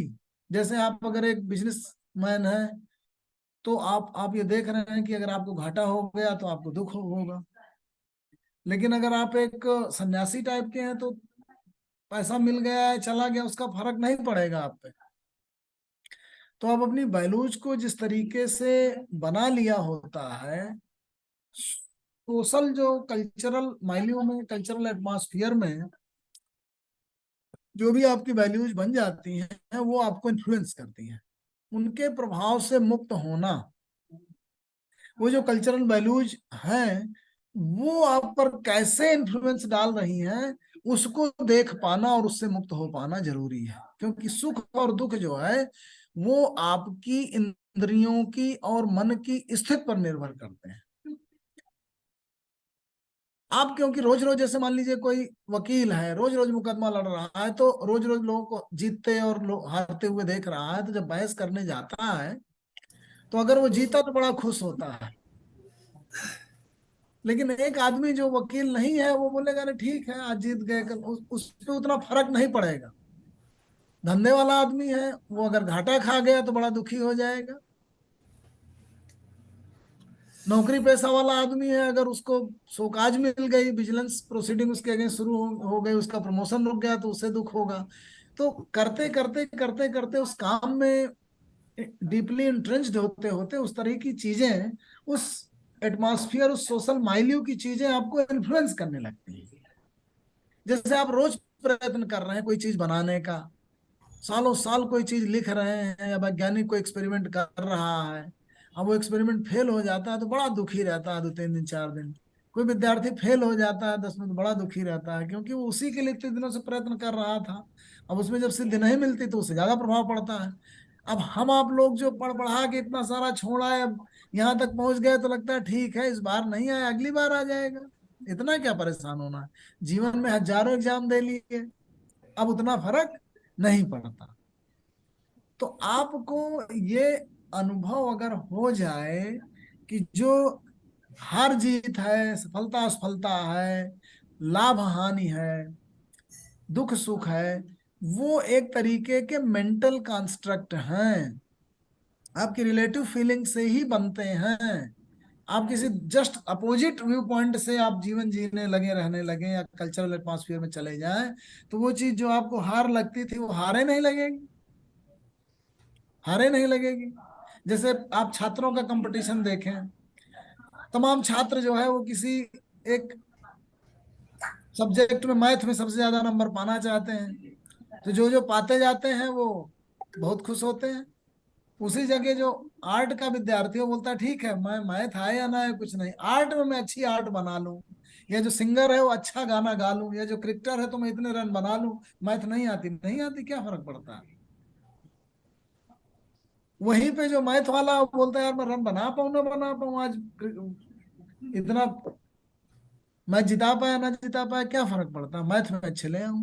जैसे आप अगर एक बिजनेसमैन है, तो आप ये देख रहे हैं कि अगर आपको घाटा हो गया तो आपको दुख होगा। लेकिन अगर आप एक सन्यासी टाइप के हैं तो पैसा मिल गया है, चला गया, उसका फर्क नहीं पड़ेगा आप पे। तो आप अपनी वैल्यूज को जिस तरीके से बना लिया होता है, सोशल जो कल्चरल माइल्यू में, कल्चरल एटमॉस्फेयर में जो भी आपकी वैल्यूज बन जाती हैं, वो आपको इन्फ्लुएंस करती हैं। उनके प्रभाव से मुक्त होना, वो जो कल्चरल वैल्यूज हैं वो आप पर कैसे इन्फ्लुएंस डाल रही हैं, उसको देख पाना और उससे मुक्त हो पाना जरूरी है। क्योंकि सुख और दुख जो है वो आपकी इंद्रियों की और मन की स्थिति पर निर्भर करते हैं। आप क्योंकि रोज रोज, जैसे मान लीजिए कोई वकील है, रोज रोज मुकदमा लड़ रहा है, तो रोज रोज लोगों को जीतते और हारते हुए देख रहा है, तो जब बहस करने जाता है तो अगर वो जीता तो बड़ा खुश होता है। लेकिन एक आदमी जो वकील नहीं है, वो बोलेगा अरे ठीक है आज जीत गए, कल उस पे उतना फर्क नहीं पड़ेगा। धंधे वाला आदमी है, वो अगर घाटा खा गया तो बड़ा दुखी हो जाएगा। नौकरी पेशा वाला आदमी है, अगर उसको शोकाज मिल गई, विजिलेंस प्रोसीडिंग उसके अगेंस्ट शुरू हो गई, उसका प्रमोशन रुक गया, तो उससे दुख होगा। तो करते करते करते करते उस काम में डीपली इंट्रेंच्ड होते होते उस तरह की चीजें, उस एटमॉस्फेयर, उस सोशल माइल्यू की चीजें आपको इन्फ्लुएंस करने लगती है। जैसे आप रोज प्रयत्न कर रहे हैं कोई चीज बनाने का, सालों साल कोई चीज लिख रहे हैं, या वैज्ञानिक कोई एक्सपेरिमेंट कर रहा है, अब वो एक्सपेरिमेंट फेल हो जाता है तो बड़ा दुखी रहता है 2 3 दिन 4 दिन। कोई विद्यार्थी फेल हो जाता है 10 में तो बड़ा दुखी रहता है, क्योंकि वो उसी के लिए इतने दिनों से प्रयत्न कर रहा था। अब उसमें जब सिद्धि नहीं मिलती तो उससे ज्यादा प्रभाव पड़ता है। अब हम आप लोग जो पढ़ पढ़ा के इतना सारा छोड़ा है, अब यहाँ तक पहुंच गए तो लगता है ठीक है, इस बार नहीं आया अगली बार आ जाएगा, इतना क्या परेशान होना है। जीवन में हजारों एग्जाम दे लिए, अब उतना फर्क नहीं पड़ता। तो आपको ये अनुभव अगर हो जाए कि जो हार जीत है, सफलता असफलता है, लाभ हानि है, दुख सुख है, वो एक तरीके के मेंटल कंस्ट्रक्ट हैं, आपकी रिलेटिव फीलिंग से ही बनते हैं। आप किसी जस्ट अपोजिट व्यू पॉइंट से आप जीवन जीने लगे, रहने लगे, या कल्चरल एटमॉस्फेयर में चले जाएं, तो वो चीज जो आपको हार लगती थी वो हारे नहीं लगेगी, हारे नहीं लगेगी। जैसे आप छात्रों का कंपटीशन देखें, तमाम छात्र जो है वो किसी एक सब्जेक्ट में, मैथ में सबसे ज्यादा नंबर पाना चाहते हैं, तो जो जो पाते जाते हैं वो बहुत खुश होते हैं। उसी जगह जो आर्ट का विद्यार्थी है वो बोलता है ठीक है, मैं मैथ आए या ना आए कुछ नहीं, आर्ट में मैं अच्छी आर्ट बना लूं, या जो सिंगर है वो अच्छा गाना गा लूं, या जो क्रिकेटर है तो मैं इतने रन बना लूं, मैथ नहीं आती नहीं आती, क्या फर्क पड़ता है। वहीं पे जो मैथ वाला वो बोलता है यार मैं रन बना पाऊं ना बना पाऊं, आज इतना मैच जिता पाया ना जिता पाया, क्या फर्क पड़ता, मैथ में अच्छे ले आऊं।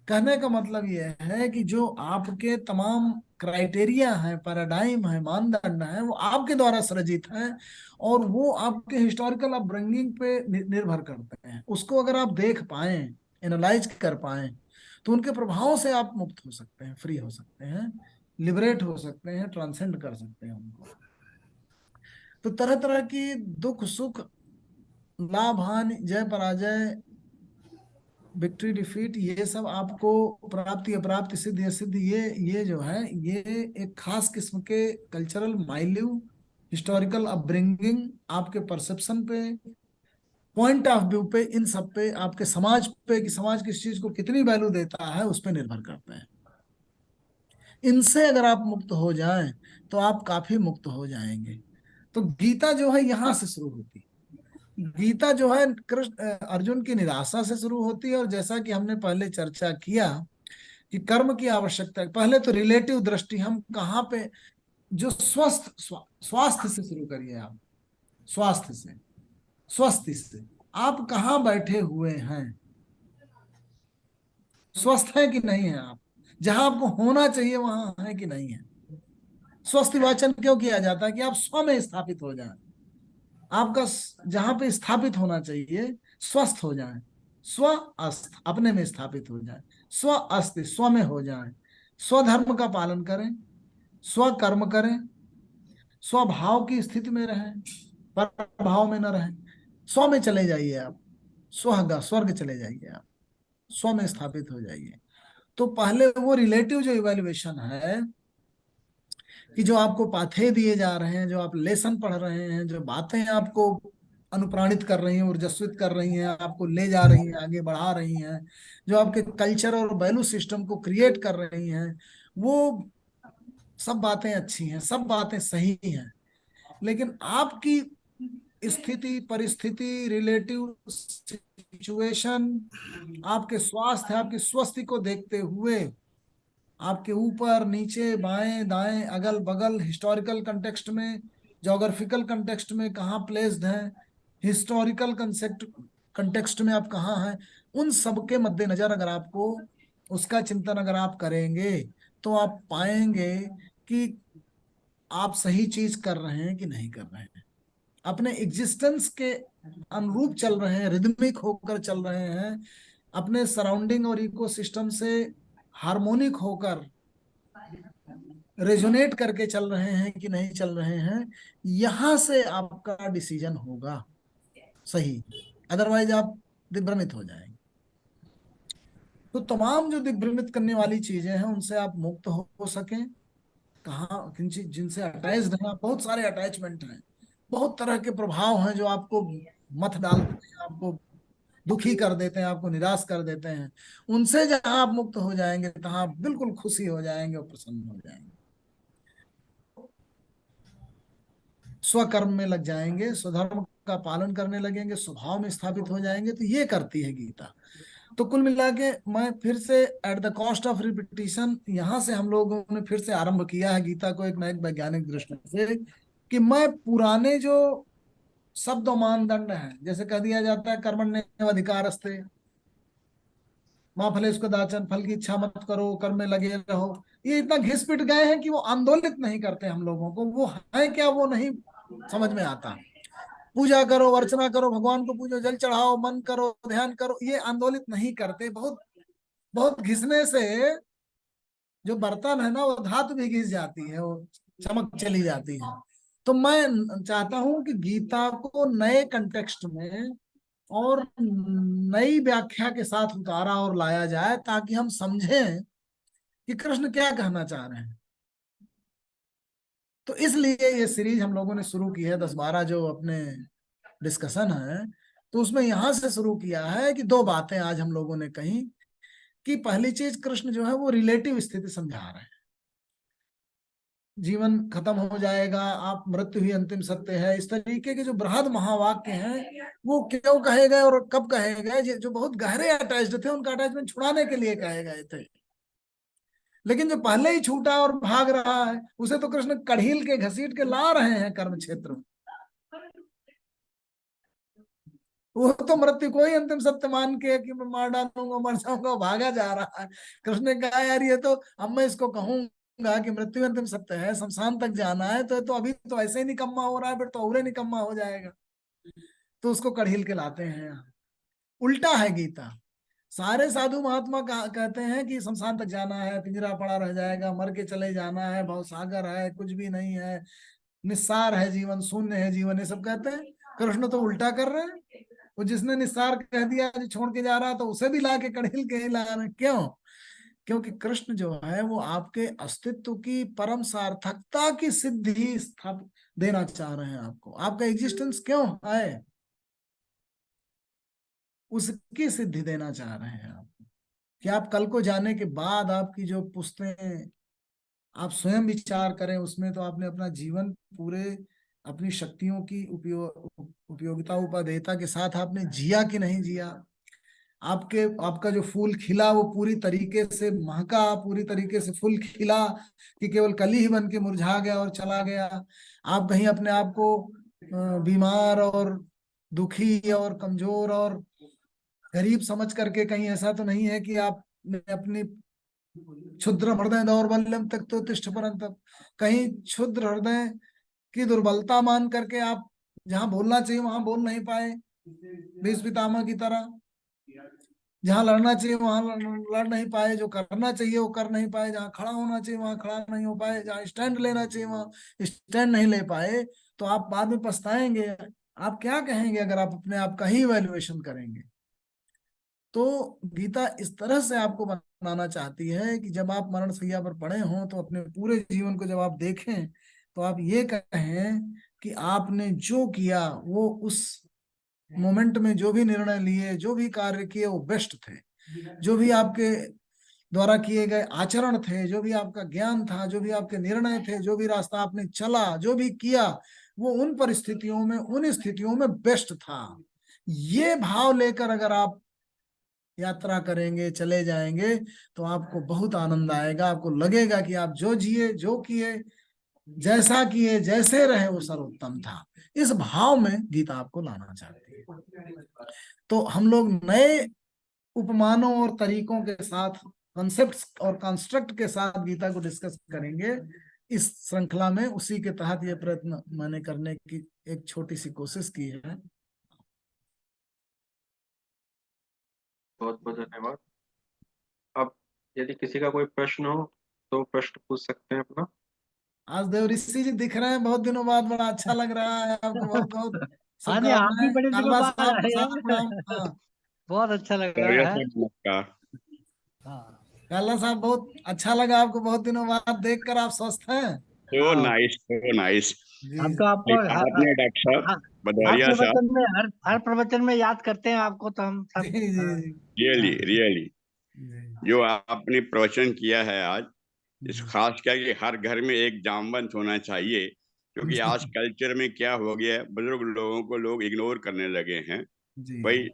कहने का मतलब यह है कि जो आपके तमाम क्राइटेरिया है, पैराडाइम है, मानदंड है, वो आपके द्वारा सृजित है, और वो आपके हिस्टोरिकल अपब्रिंगिंग पे निर्भर करते हैं। उसको अगर आप देख पाए, एनालाइज कर पाए, तो उनके प्रभाव से आप मुक्त हो सकते हैं, फ्री हो सकते हैं, लिबरेट हो सकते हैं, ट्रांसेंड कर सकते हैं उनको। तो तरह तरह की दुख सुख, लाभ हानि, जय पराजय, विक्ट्री डिफीट, ये सब आपको, प्राप्ति अप्राप्ति, सिद्धि असिद्धि, ये जो है ये एक खास किस्म के कल्चरल माइल्यू, हिस्टोरिकल अपब्रिंगिंग, आपके परसेप्शन पे, पॉइंट ऑफ व्यू पे, इन सब पे, आपके समाज पे कि समाज किस चीज को कितनी वैल्यू देता है, उस पर निर्भर करते हैं। इनसे अगर आप मुक्त हो जाएं तो आप काफी मुक्त हो जाएंगे। तो गीता जो है यहाँ से शुरू होती है। गीता जो है कृष्ण अर्जुन की निराशा से शुरू होती है, और जैसा कि हमने पहले चर्चा किया कि कर्म की आवश्यकता है, पहले तो रिलेटिव दृष्टि, हम कहाँ पे, जो स्वास्थ्य से शुरू करिए आप, स्वास्थ्य से, स्वस्थ से, आप कहाँ बैठे हुए हैं, स्वस्थ है कि नहीं है आप, जहां आपको होना चाहिए वहां है कि नहीं है। स्वस्थ वाचन क्यों किया जाता है कि आप स्व में स्थापित हो जाएं, आपका जहां पे स्थापित होना चाहिए स्वस्थ हो जाए, स्व अस्त अपने में स्थापित हो जाए, स्व अस्त स्व में हो जाए, स्वधर्म का पालन करें, स्व कर्म करें, स्वभाव की स्थिति में रहें, पर भाव में न रहें, स्व में चले जाइए आप, स्वर्ग चले जाइए आप, स्व में स्थापित हो जाइए। तो पहले वो रिलेटिव जो इवेल्युएशन है, कि जो आपको पाथे दिए जा रहे हैं, जो आप लेसन पढ़ रहे हैं, जो बातें आपको अनुप्राणित कर रही हैं, ऊर्जस्वित कर रही हैं, आपको ले जा रही हैं, आगे बढ़ा रही हैं, जो आपके कल्चर और वैल्यू सिस्टम को क्रिएट कर रही हैं, वो सब बातें अच्छी हैं, सब बातें सही हैं। लेकिन आपकी स्थिति, परिस्थिति, रिलेटिव सिचुएशन, आपके स्वास्थ्य, आपकी स्वस्थि को देखते हुए, आपके ऊपर नीचे बाएं दाएं अगल बगल, हिस्टोरिकल कंटेक्स्ट में, जोग्राफिकल कंटेक्स्ट में कहाँ प्लेस्ड हैं, हिस्टोरिकल कंसेप्ट कंटेक्स्ट में आप कहाँ हैं, उन सब के मद्देनजर अगर आपको उसका चिंतन अगर आप करेंगे, तो आप पाएंगे कि आप सही चीज कर रहे हैं कि नहीं कर रहे हैं, अपने एग्जिस्टेंस के अनुरूप चल रहे हैं, रिदमिक होकर चल रहे हैं, अपने सराउंडिंग और इकोसिस्टम से हार्मोनिक होकर रेजोनेट करके चल रहे हैं कि नहीं चल रहे हैं। यहां से आपका डिसीजन होगा सही, अदरवाइज आप दिग्भ्रमित हो जाएंगे। तो तमाम जो दिग्भ्रमित करने वाली चीजें हैं उनसे आप मुक्त हो सकें, कहाँ किन चीज जिनसे अटैच्ड हैं, बहुत सारे अटैचमेंट हैं, बहुत तरह के प्रभाव हैं जो आपको मथ डालते हैं, आपको दुखी कर देते हैं, आपको निराश कर देते हैं। उनसे जहां आप मुक्त हो जाएंगे, तहां आप बिल्कुल खुशी हो जाएंगे और प्रसन्न हो जाएंगे, स्वकर्म में लग जाएंगे, स्वधर्म का पालन करने लगेंगे, स्वभाव में स्थापित हो जाएंगे। तो ये करती है गीता। तो कुल मिला के मैं फिर से at the cost of repetition, यहाँ से हम लोगों ने फिर से आरंभ किया है गीता को एक नए वैज्ञानिक दृष्टि से, कि मैं पुराने जो शब्द और मानदंड हैं, जैसे कह दिया जाता है कर्मण्येवाधिकारस्ते माँ फलेषु कदाचन, फल की इच्छा मत करो, कर्म में लगे रहो, ये इतना घिस पिट गए हैं कि वो आंदोलित नहीं करते हम लोगों को, वो है क्या वो नहीं समझ में आता। पूजा करो, अर्चना करो, भगवान को पूजो, जल चढ़ाओ, मन करो, ध्यान करो, ये आंदोलित नहीं करते, बहुत बहुत घिसने से जो बर्तन है ना वो धातु भी घिस जाती है, वो चमक चली जाती है। तो मैं चाहता हूं कि गीता को नए कंटेक्स्ट में और नई व्याख्या के साथ उतारा और लाया जाए, ताकि हम समझें कि कृष्ण क्या कहना चाह रहे हैं। तो इसलिए ये सीरीज हम लोगों ने शुरू की है, 10-12 जो अपने डिस्कशन है, तो उसमें यहां से शुरू किया है कि दो बातें आज हम लोगों ने कही। कि पहली चीज, कृष्ण जो है वो रिलेटिव स्थिति समझा रहे हैं। जीवन खत्म हो जाएगा, आप मृत्यु ही अंतिम सत्य है, इस तरीके के जो बृहद महावाक्य हैं वो क्यों कहे गए और कब कहे गए, जो बहुत गहरे अटैच्ड थे उनका अटैचमेंट छुड़ाने के लिए कहे गए थे। लेकिन जो पहले ही छूटा और भाग रहा है, उसे तो कृष्ण कढ़ील के घसीट के ला रहे हैं कर्म क्षेत्र में। वो तो मृत्यु को ही अंतिम सत्य मान के कि मैं मार डालूंगा, मर जाऊंगा, भागा जा रहा है। कृष्ण ने कहा यार ये तो, अब मैं इसको कहूंगा कि मृत्यु अंतिम सत्य है, शमशान तक जाना है, तो अभी तो ऐसे ही निकम्मा हो रहा है, फिर तो और निकम्मा हो जाएगा। तो उसको कढ़ील के लाते हैं। उल्टा है गीता। सारे साधु महात्मा कहते हैं कि शमशान तक जाना है, पिंजरा पड़ा रह जाएगा, मर के चले जाना है, भवसागर है, कुछ भी नहीं है, निस्सार है जीवन, शून्य है जीवन, ये सब कहते हैं। कृष्ण तो उल्टा कर रहे हैं। वो जिसने निस्सार कह दिया, जो छोड़ के जा रहा, तो उसे भी ला के कड़ील के ही ला रहे हैं। क्यों? क्योंकि कृष्ण जो है वो आपके अस्तित्व की परम सार्थकता की सिद्धि स्थापित देना चाह रहे हैं आपको। आपका एग्जिस्टेंस क्यों है, उसकी सिद्धि देना चाह रहे हैं आपको। कि आप कल को जाने के बाद आपकी जो पुश्तें, आप स्वयं विचार करें उसमें, तो आपने अपना जीवन पूरे अपनी शक्तियों की उपयोगिता उपादेयता के साथ आपने जिया कि नहीं जिया। आपका जो फूल खिला वो पूरी तरीके से महका, पूरी तरीके से फूल खिला, कि केवल कली ही बन के मुरझा गया और चला गया। आप कहीं अपने आप को बीमार और दुखी और कमजोर और गरीब समझ करके कहीं ऐसा तो नहीं है कि आपने अपनी क्षुद्र हृदय दौर्बल्यम तक तो तिष्ठ परंतप, कहीं क्षुद्र हृदय की दुर्बलता मान करके आप जहां बोलना चाहिए वहां बोल नहीं पाए, भीष्म पितामह की तरह। जहां लड़ना चाहिए वहां लड़ नहीं पाए, जो करना चाहिए वो कर नहीं पाए, जहां खड़ा होना चाहिए वहां खड़ा नहीं हो पाए, जहां स्टैंड लेना चाहिए वहां स्टैंड नहीं ले पाए। तो आप बाद में पछताएंगे। आप क्या कहेंगे अगर आप अपने आप का ही वैल्यूएशन करेंगे। तो गीता इस तरह से आपको बनाना चाहती है कि जब आप मरण शैया पर पड़े हों, तो अपने पूरे जीवन को जब आप देखें, तो आप ये कहें कि आपने जो किया वो उस मोमेंट में जो भी निर्णय लिए, जो भी कार्य किए, वो बेस्ट थे। जो भी आपके द्वारा किए गए आचरण थे, जो भी आपका ज्ञान था, जो भी आपके निर्णय थे, जो भी रास्ता आपने चला, जो भी किया, वो उन परिस्थितियों में, उन स्थितियों में बेस्ट था। ये भाव लेकर अगर आप यात्रा करेंगे, चले जाएंगे, तो आपको बहुत आनंद आएगा। आपको लगेगा कि आप जो जिए, जो किए, जैसा किए, जैसे रहे, वो सर्वोत्तम था। इस भाव में गीता आपको लाना चाहती है। तो हम लोग नए उपमानों और तरीकों के साथ, कॉन्सेप्ट्स और कंस्ट्रक्ट के साथ गीता को डिस्कस करेंगे इस श्रृंखला में। उसी के तहत ये प्रयत्न मैंने करने की एक छोटी सी कोशिश की है। बहुत बहुत धन्यवाद। अब यदि किसी का कोई प्रश्न हो तो प्रश्न पूछ सकते हैं अपना। आज देव ऋषि जी दिख रहे हैं बहुत दिनों बाद, बड़ा अच्छा लग रहा है। आपको बहुत बहुत हाँ जी, आप भी शुभकामनाएं। बड़े दिनों कालवा बाद साहब आए सादर हैं। प्रणाम। हाँ बहुत अच्छा लग बढ़िया रहा है। सर, नमस्कार। हाँ काला साहब, बहुत अच्छा लगा आपको बहुत दिनों बाद देखकर। आप स्वस्थ हैं? सो हाँ, नाइस, सो नाइस। जी हम तो आपको आपने डॉक्टर साहब, हर बदौरिया साहब, प्रवचन में हर प्रवचन में याद करते हैं आपको, तो हम जी सब। जी हाँ, जी। रियली हाँ रियली जी। जो आपने प्रवचन किया है आज, इस जी खास करके हर घर में एक जामवंत होना चाहिए। क्योंकि आज कल्चर में क्या हो गया है, बुजुर्ग लोगों को लोग इग्नोर करने लगे हैं जी भाई।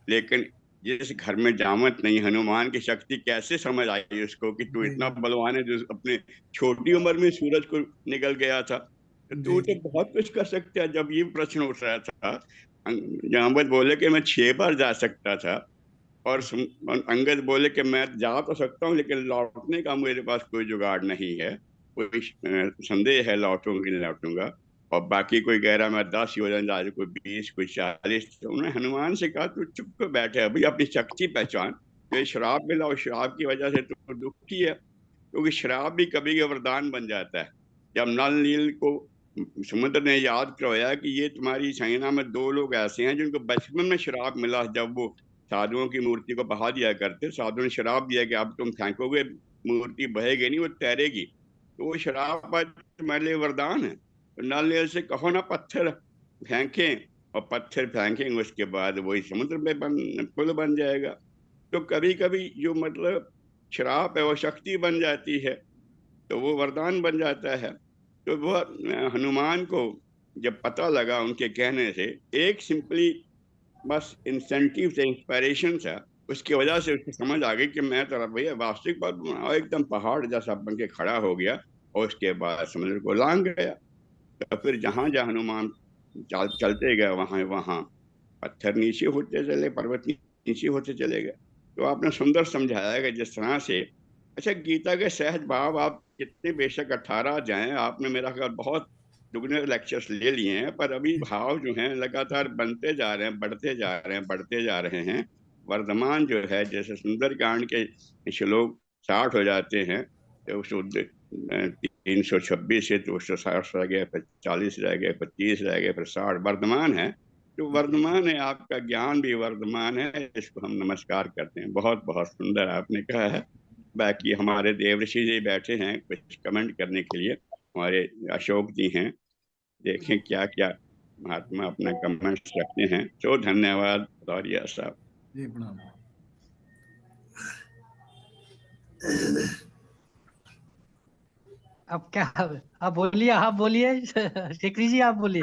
लेकिन जिस घर में जामवंत नहीं, हनुमान की शक्ति कैसे समझ आई उसको कि तू इतना जी बलवान है, जो अपने छोटी उम्र में सूरज को निकल गया था, तो तू तो जी बहुत कुछ कर सकता है। जब ये प्रश्न उठ रहा था, जामवंत बोले कि मैं 6 बार जा सकता था, और अंगद बोले कि मैं जा तो सकता हूँ लेकिन लौटने का मेरे पास कोई जुगाड़ नहीं है, कोई संदेह है लौटूंगा कि नहीं लौटूंगा। और बाकी कोई कह रहा मैं 10 योजन जा रही, कोई 20, कोई 40। तो उन्होंने हनुमान से कहा तू चुप कर बैठे, अभी अपनी शक्ति पहचान। ये शराब मिला और शराब की वजह से तो दुखी है, क्योंकि शराब भी कभी का वरदान बन जाता है। जब नल नील को समुद्र ने याद करवाया कि ये तुम्हारी चाइना में 2 लोग ऐसे हैं जिनको बचपन में शराब मिला, जब वो साधुओं की मूर्ति को बहा दिया करते, साधुओं ने शराब दिया कि अब तुम फेंकोगे मूर्ति बहेगी नहीं, वो तैरेगी। तो वो शराब आज तुम्हारे लिए वरदान है। तो नल नील से कहो ना पत्थर फेंकें, और पत्थर फेंकेंगे उसके बाद वही समुद्र में पुल बन जाएगा। तो कभी कभी जो मतलब शराब है वो शक्ति बन जाती है, तो वो वरदान बन जाता है। तो वो हनुमान को जब पता लगा उनके कहने से, एक सिंपली बस इंसेंटिव से, इंस्पायरेशन था, उसकी वजह से उसको समझ आ गई कि मैं तो भैया वास्तविक बात बनाओ, एकदम पहाड़ जैसा बन के खड़ा हो गया और उसके बाद समुद्र को लांग गया। तो फिर जहां जहां हनुमान चलते गए वहां वहां पत्थर नीचे होते चले, पर्वत नीचे होते चले गए। तो आपने सुंदर समझाया कि जिस तरह से, अच्छा गीता के सहज भाव आप कितने बेशक 18 जाएं, आपने मेरा ख्याल बहुत दुगने लेक्चर्स ले लिए हैं, पर अभी भाव जो हैं लगातार बनते जा रहे हैं, बढ़ते जा रहे हैं, बढ़ते जा रहे हैं। वर्धमान जो है, जैसे सुंदरकांड के श्लोक 60 हो जाते हैं, तो 326 से 260 रह गए, फिर 40 रह गए, फिर 30 रह गए, फिर 60 वर्धमान है। तो वर्धमान है, आपका ज्ञान भी वर्धमान है, इसको हम नमस्कार करते हैं। बहुत बहुत सुंदर आपने कहा है। बाकी हमारे देव ऋषि जी बैठे हैं कुछ कमेंट करने के लिए, हमारे अशोक जी हैं, देखें क्या क्या महात्मा अपना कमेंट्स रखते हैं। तो धन्यवाद दौरिया साहब जी, प्रणाम। अब क्या, आप बोलिए शेखरी जी, आप बोलिए।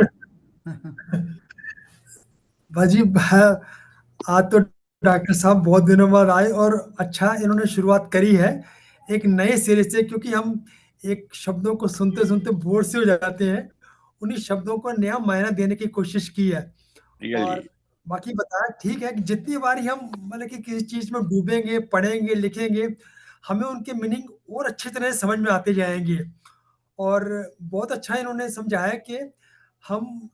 भाजी आज तो डॉक्टर साहब बहुत दिनों बाद आए और अच्छा इन्होंने शुरुआत करी है एक नए सिरे से, क्योंकि हम एक शब्दों को सुनते सुनते बोर से हो जाते हैं। उन्हीं शब्दों को नया मायना देने की कोशिश की है। और बाकी बताया ठीक है कि जितनी बार हम मतलब कि किसी चीज में डूबेंगे, पढ़ेंगे, लिखेंगे, हमें उनके मीनिंग और अच्छी तरह से समझ में आते जाएंगे। और बहुत अच्छा इन्होंने समझाया कि हम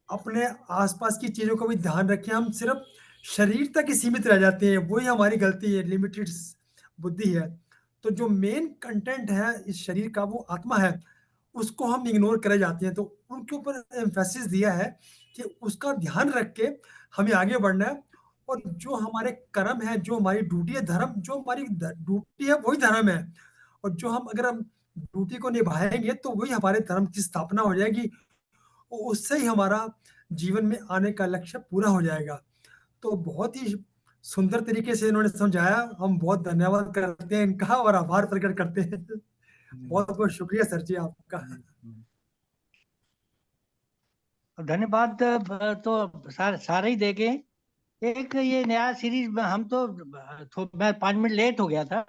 अपने आसपास की चीजों का भी ध्यान रखें। हम सिर्फ शरीर तक ही सीमित रह जाते हैं, वही हमारी गलती है, लिमिटेड बुद्धि है। तो जो मेन कंटेंट है इस शरीर का, वो आत्मा है, उसको हम इग्नोर करे जाते हैं। तो उनके ऊपर एम्फेसिस दिया है कि उसका ध्यान रख के हमें आगे बढ़ना है। और जो हमारे कर्म है, जो हमारी ड्यूटी है, धर्म जो हमारी ड्यूटी है वही धर्म है। और जो हम अगर हम ड्यूटी को निभाएंगे तो वही हमारे धर्म की स्थापना हो जाएगी, और उससे ही हमारा जीवन में आने का लक्ष्य पूरा हो जाएगा। तो बहुत ही सुंदर तरीके से इन्होंने समझाया। हम बहुत धन्यवाद करते हैं इनका और आभार प्रकट करते हैं। बहुत बहुत शुक्रिया सर जी आपका। धन्यवाद। तो सारे ही देखे। एक ये नया सीरीज में हम तो मैं 5 मिनट लेट हो गया था,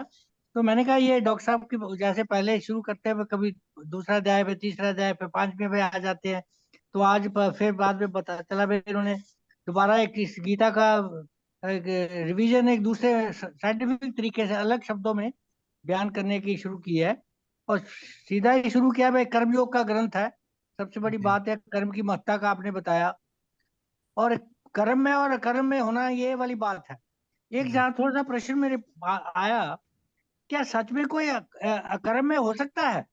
तो मैंने कहा ये डॉक्टर साहब की जैसे पहले शुरू करते हैं, कभी दूसरा अध्याय पे, तीसरा अध्याय पे, 5वें पे आ जाते हैं। तो आज फिर बाद में पता चला भाई इन्होंने दोबारा एक इस गीता का रिवीजन एक दूसरे साइंटिफिक तरीके से अलग शब्दों में बयान करने की शुरू की है। और सीधा ही शुरू किया भाई, कर्मयोग का ग्रंथ है। सबसे बड़ी बात है कर्म की महत्ता का आपने बताया, और कर्म में होना, ये वाली बात है। एक जहाँ थोड़ा सा प्रश्न मेरे आया, क्या सच में कोई अकर्म में हो सकता है?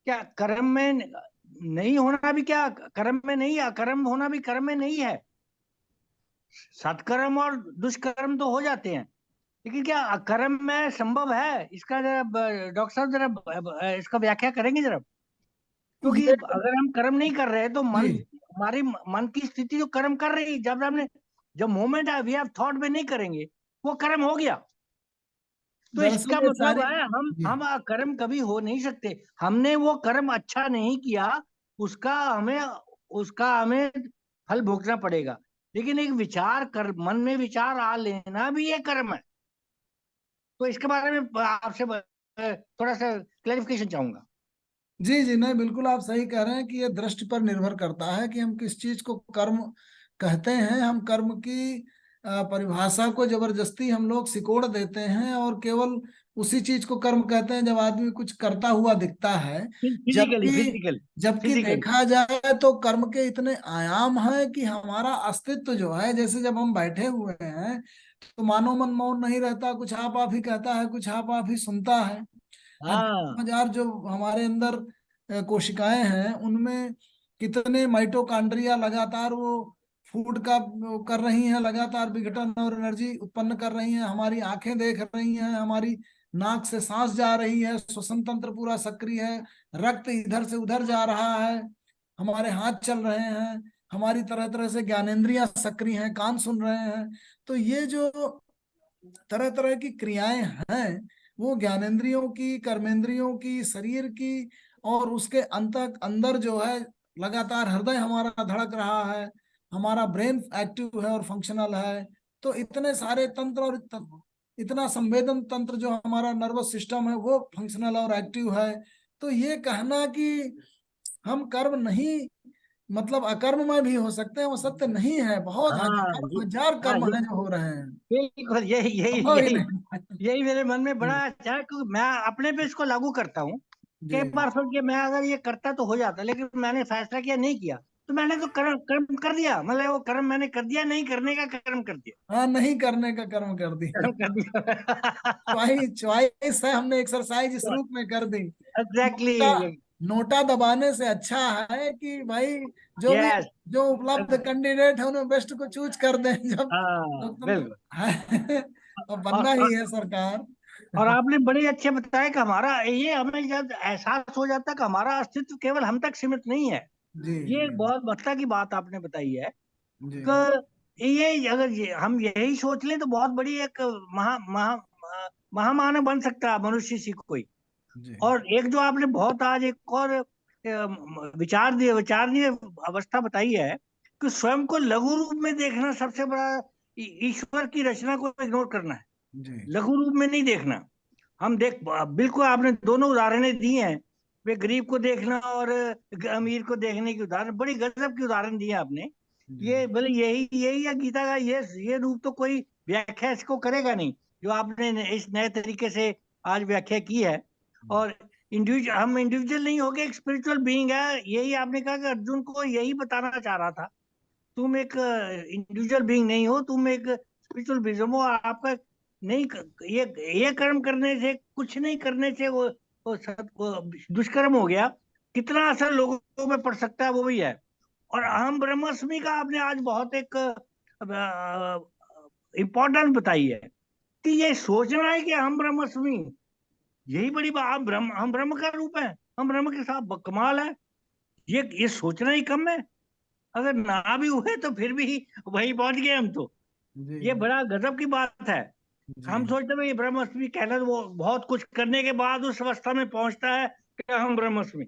क्या कर्म में नहीं होना भी, क्या कर्म में नहीं, अकर्म होना भी कर्म में नहीं है? सत्कर्म और दुष्कर्म तो हो जाते हैं, लेकिन क्या अकर्म में संभव है? इसका जरा डॉक्टर साहब जरा इसका व्याख्या करेंगे जरा। क्योंकि अगर हम कर्म नहीं कर रहे तो हमारी मन की स्थिति तो कर्म कर रही। जब मोमेंट वी हैव थॉट में नहीं करेंगे, वो कर्म हो गया। तो इसका मतलब है हम कर्म कभी हो नहीं सकते। हमने वो कर्म अच्छा नहीं किया, उसका हमें फल भोगना पड़ेगा। लेकिन एक विचार कर, मन में विचार आ लेना भी ये कर्म है। तो इसके बारे में आपसे थोड़ा सा क्लैरिफिकेशन चाहूंगा। जी जी, नहीं बिल्कुल आप सही कह रहे हैं कि ये दृष्टि पर निर्भर करता है कि हम किस चीज को कर्म कहते हैं। हम कर्म की परिभाषा को जबरदस्ती हम लोग सिकोड़ देते हैं और केवल उसी चीज को कर्म कहते हैं जब आदमी कुछ करता हुआ दिखता है। जबकि देखा जाए तो कर्म के इतने आयाम हैं कि हमारा अस्तित्व जो है, जैसे जब हम बैठे हुए हैं तो मानो मन मौन नहीं रहता, कुछ आप ही कहता है, कुछ आप ही सुनता है। हाँ 10,000 जो हमारे अंदर कोशिकाएं हैं, उनमें कितने माइटोकॉन्ड्रिया लगातार वो फूड का वो कर रही हैं, लगातार विघटन और एनर्जी उत्पन्न कर रही हैं। हमारी आंखें देख रही हैं, हमारी नाक से सांस जा रही है, श्वसन तंत्र पूरा सक्रिय है, रक्त इधर से उधर जा रहा है, हमारे हाथ चल रहे हैं, हमारी तरह तरह से ज्ञानेंद्रियां सक्रिय हैं, कान सुन रहे हैं। तो ये जो तरह तरह की क्रियाएं हैं, वो ज्ञानेंद्रियों की, कर्मेंद्रियों की, शरीर की, और उसके अंदर जो है लगातार हृदय हमारा धड़क रहा है, हमारा ब्रेन एक्टिव है और फंक्शनल है। तो इतने सारे तंत्र और इतना संवेदन तंत्र जो हमारा नर्वस सिस्टम है वो फंक्शनल और एक्टिव है। तो ये कहना कि हम कर्म नहीं, मतलब अकर्म में भी हो सकते हैं, वो सत्य नहीं है। बहुत हाँ हजार हाँ कर्म हैं जो हो रहे हैं, बिल्कुल, यही यही संभव ही यही नहीं। यही मेरे मन में बड़ा जी अच्छा है, क्योंकि मैं अपने पे इसको लागू करता हूँ। कई जी बार सोचिए, मैं अगर ये करता तो हो जाता, लेकिन मैंने फैसला किया नहीं किया, तो मैंने तो कर्म कर्म कर दिया, मतलब वो कर्म मैंने कर दिया, नहीं करने का कर्म कर दिया। हाँ, नहीं करने का कर्म कर दिया। कर्म कर दिया। चॉइस है, हमने एक्सरसाइज इस रूप में कर दी। एग्जैक्टली। नोटा नोटा दबाने से अच्छा है कि भाई जो भी, यस। जो उपलब्ध कैंडिडेट है उन्हें बेस्ट को चूज कर दें। जब हाँ लोकतंत्र बिल्कुल। है और और, बनना ही और है सरकार। और आपने बड़े अच्छे बताया कि हमारा ये, हमें जब एहसास हो जाता है कि हमारा अस्तित्व केवल हम तक सीमित नहीं है। जी ये जी एक बहुत महत्ता की बात आपने बताई है जी कि ये अगर हम यही सोच लें तो बहुत बड़ी एक महा महा महामानव बन सकता है मनुष्य सी कोई। जी और एक जो आपने बहुत आज एक और विचारणीय अवस्था बताई है कि स्वयं को लघु रूप में देखना सबसे बड़ा ईश्वर की रचना को इग्नोर करना है। जी लघु रूप में नहीं देखना। हम देख, बिल्कुल आपने दोनों उदाहरणें दी हैं, वे गरीब को देखना और अमीर को देखने की उदाहरण, बड़ी गजब की उदाहरण दी है आपने। जी ये बोले यही यही है गीता का, ये रूप तो कोई व्याख्या इसको करेगा नहीं जो आपने इस नए तरीके से आज व्याख्या की है। और इंडिविजुअल, हम इंडिविजुअल नहीं हो गए, एक स्पिरिचुअल बीइंग है, यही आपने कहा कि अर्जुन को यही बताना चाह रहा था। तुम एक इंडिविजुअल बीइंग नहीं हो, तुम एक स्पिरिचुअल बीइंग हो। आपका नहीं ये कर्म करने से, कुछ नहीं करने से वो दुष्कर्म हो गया, कितना असर लोगों में पड़ सकता है वो भी है। और अहम ब्रह्मास्मि का आपने आज बहुत एक इम्पोर्टेंट बताई है कि ये सोचना है कि हम ब्रह्मास्मि, यही बड़ी बात। हम ब्रह्म का रूप है, हम ब्रह्म के साथ कमाल है। ये सोचना ही कम है। अगर ना भी हुए तो फिर भी वही पहुंच गए हम तो। जी ये बड़ा गजब की बात है। जी हम सोचते हैं ये ब्रह्मस्मि कहना, तो वो बहुत कुछ करने के बाद उस अवस्था में पहुंचता है कि हम ब्रह्मस्मि।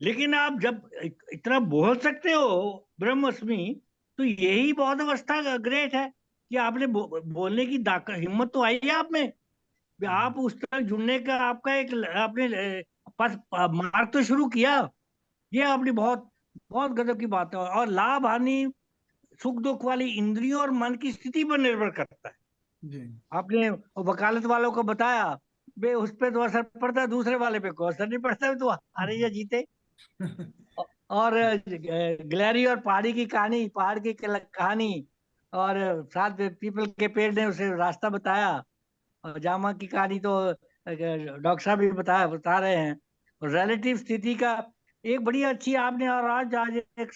लेकिन आप जब इतना बोल सकते हो ब्रह्मस्मि, तो यही बहुत अवस्था ग्रेट है कि आपने बोलने की हिम्मत तो आई है आप में। आप उस तक जुड़ने का आपका एक आपने मार्ग तो शुरू किया। ये आपने बहुत बहुत गजब की बात है। और लाभ हानि, सुख दुख वाली इंद्रियों और मन की स्थिति पर निर्भर करता है। जी आपने वकालत वालों को बताया, बे उस पे तो असर पड़ता है, दूसरे वाले पे कोई असर नहीं पड़ता, तो हारे या जीते। और ग्लैरी और पहाड़ी की कहानी, पहाड़ की कहानी, और साथ में पीपल के पेड़ ने उसे रास्ता बताया। और जामा की कहानी तो डॉक्टर साहब भी बता रहे हैं। रिलेटिव स्थिति का एक बड़ी अच्छी आपने, और आज आज एक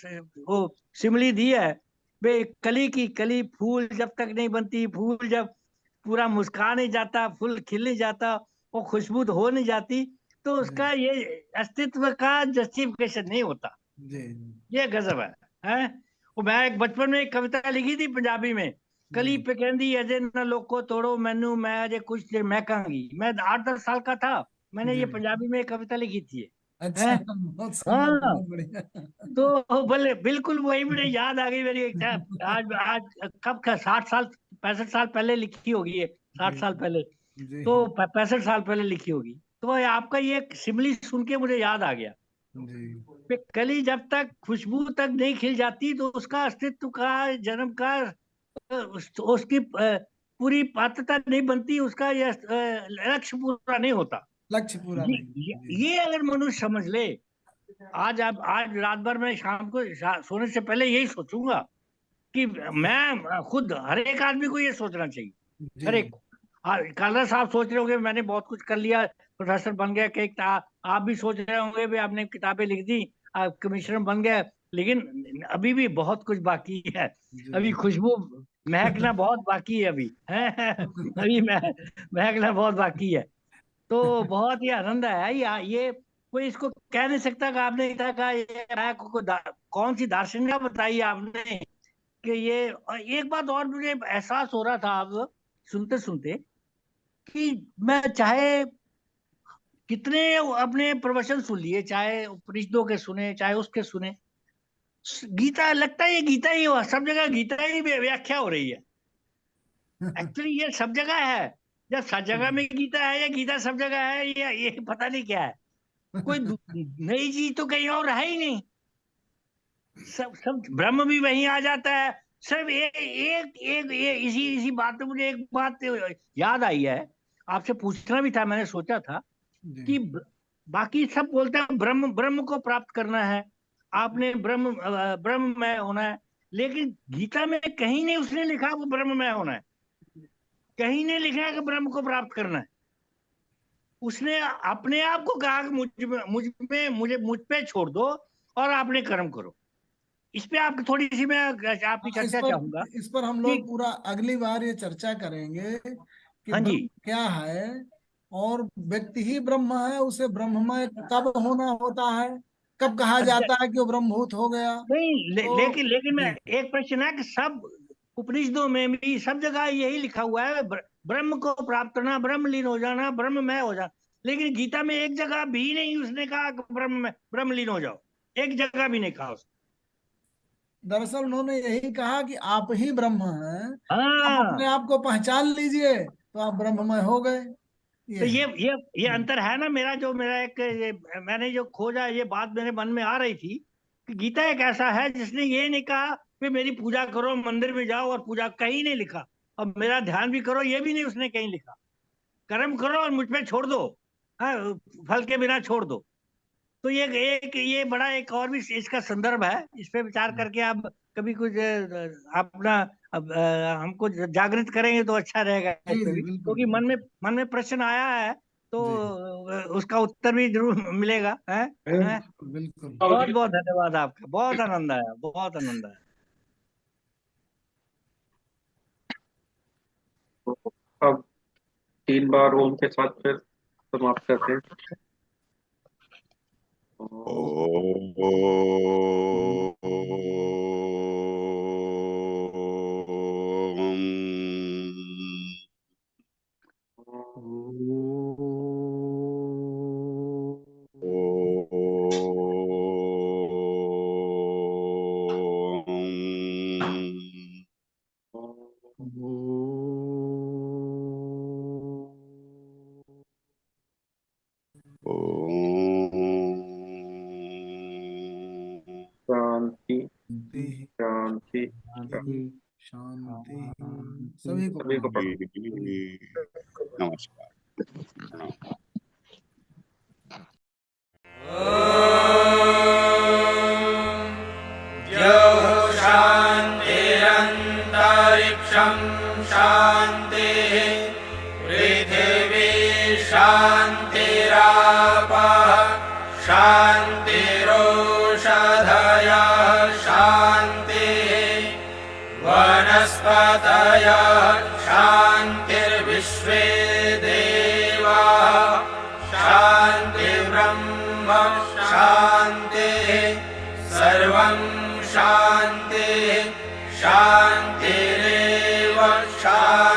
वो सिमली दी है, वे कली की, कली फूल जब तक नहीं बनती, फूल जब पूरा मुस्का नहीं जाता, फूल खिल नहीं जाता, वो खुशबू हो नहीं जाती, तो उसका ये अस्तित्व का जस्टिफिकेशन नहीं होता। जी ये गजब है। वो मैं एक बचपन में एक कविता लिखी थी पंजाबी में, कली जी पे कहंदी अजय न लोको तोड़ो मैनू, मैं अजय कुछ देर महकांगी। मैं 8-10 साल का था, मैंने ये जी पंजाबी में एक कविता लिखी थी। अच्छा, है। बहुत सुंदर, हाँ, बहुत बढ़िया। तो बोले बिल्कुल वही मुझे याद आ गई मेरी आज आज कब का 60 साल 65 साल पहले लिखी होगी ये, जी 60 साल पहले, जी तो 65 साल पहले लिखी होगी। तो ये आपका ये सिमली सुन के मुझे याद आ गया जी कि कली जब तक खुशबू तक नहीं खिल जाती तो उसका अस्तित्व का, जन्म का, उसकी पूरी पात्रता नहीं बनती, उसका यह लक्ष्य पूरा नहीं होता। लक्ष्य पूरा ये, नहीं। ये, जी ये अगर मनुष्य समझ ले, आज रात भर में शाम को सोने से पहले यही सोचूंगा कि मैं खुद हर एक आदमी को ये सोचना चाहिए, जी हर एक। कालरा साहब सोच रहे होंगे मैंने बहुत कुछ कर लिया, प्रोफेसर बन गया, कई आप भी सोच रहे होंगे भी आपने किताबें लिख दी, आप कमिश्नर बन गए, लेकिन अभी भी बहुत कुछ बाकी है, अभी जी खुशबू महकना बहुत बाकी है अभी है अभी महकना बहुत बाकी है। तो बहुत ही आनंद आया ये कोई इसको कह नहीं सकता कि आपने इतना कहा, ये कौन सी दार्शनिक बताई आपने कि ये। और एक बात और मुझे एहसास हो रहा था अब सुनते सुनते कि मैं चाहे कितने अपने प्रवचन सुन लिए, चाहे उपनिषदों के सुने चाहे उसके सुने, गीता लगता है ये गीता ही हो, सब जगह गीता ही व्याख्या हो रही है। एक्चुअली ये सब जगह है, या सब जगह में गीता है या गीता सब जगह है, ये पता नहीं क्या है। कोई नई चीज तो कहीं और है ही नहीं, सब ब्रह्म भी वहीं आ जाता है। सिर्फ इसी बात पे मुझे एक बात याद आई है, आपसे पूछना भी था, मैंने सोचा था जी कि बाकी सब बोलते हैं ब्रह्म ब्रह्म को प्राप्त करना है, आपने ब्रह्म में होना है, लेकिन गीता में कहीं नहीं उसने लिखा वो ब्रह्म में होना है, कहीं नहीं लिखा कि ब्रह्म को प्राप्त करना है। उसने अपने आप को कहा कि मुझ पे छोड़ दो और आपने कर्म करो। इस पे आप थोड़ी सी मैं आपकी चर्चा चाहूंगा इस पर हम कि लोग पूरा अगली बार ये चर्चा करेंगे कि हाँ जी, ब्रह्म क्या है, और व्यक्ति ही ब्रह्म है, उसे ब्रह्ममय कब होना होता है, कब कहा जाता है कि वो ब्रह्मभूत हो गया। नहीं तो लेकिन मैं जी एक प्रश्न है कि सब उपनिषदों में भी सब जगह यही लिखा हुआ है ब्रह्म को प्राप्त करना, ब्रह्म लीन हो जाना, ब्रह्ममय हो जाना, लेकिन गीता में एक जगह भी नहीं उसने कहा कि ब्रह्म लीन हो जाओ, एक जगह भी नहीं कहा उसने। दरअसल उन्होंने यही कहा कि आप ही ब्रह्म हैं, आप अपने हाँ, आप को पहचान लीजिए तो आप ब्रह्ममय हो गए। तो ये है ये अंतर है ना, मेरा एक मैंने जो खोजा, ये बात मेरे मन में आ रही थी कि गीता एक ऐसा है जिसने ये नहीं कहा कि मेरी पूजा करो, मंदिर में जाओ और पूजा, कहीं नहीं लिखा, और मेरा ध्यान भी करो ये भी नहीं उसने कहीं लिखा, कर्म करो और मुझ पे छोड़ दो, हाँ, फल के बिना छोड़ दो। तो ये बड़ा एक और भी इसका संदर्भ है, इस पे विचार करके आप कभी कुछ अपना हमको जागृत करेंगे तो अच्छा रहेगा इस जी पे जी भी, बिल्कुल क्योंकि मन में प्रश्न आया है तो जी उसका उत्तर भी जरूर मिलेगा है, हैं? बिल्कुल। बहुत बहुत धन्यवाद आपका, बहुत आनंद आया, बहुत आनंद आया। तो अब 3 बार ओम के साथ फिर समाप्त करते हैं। शांति शांति शांति शांति शांति। सभी को सभी को प्रणाम। नमस्कार, प्रणाम। शान्तिरन्तरिक्षं शान्तिः पृथिवी शान्तिरापः शान्तिरोषधयः शान्तिः वनस्पतयः शान्तिर्विश्वे देवाः शान्तिर्ब्रह्म शान्तिः सर्वं शान्तिः शान्तिरेव शान्तिः।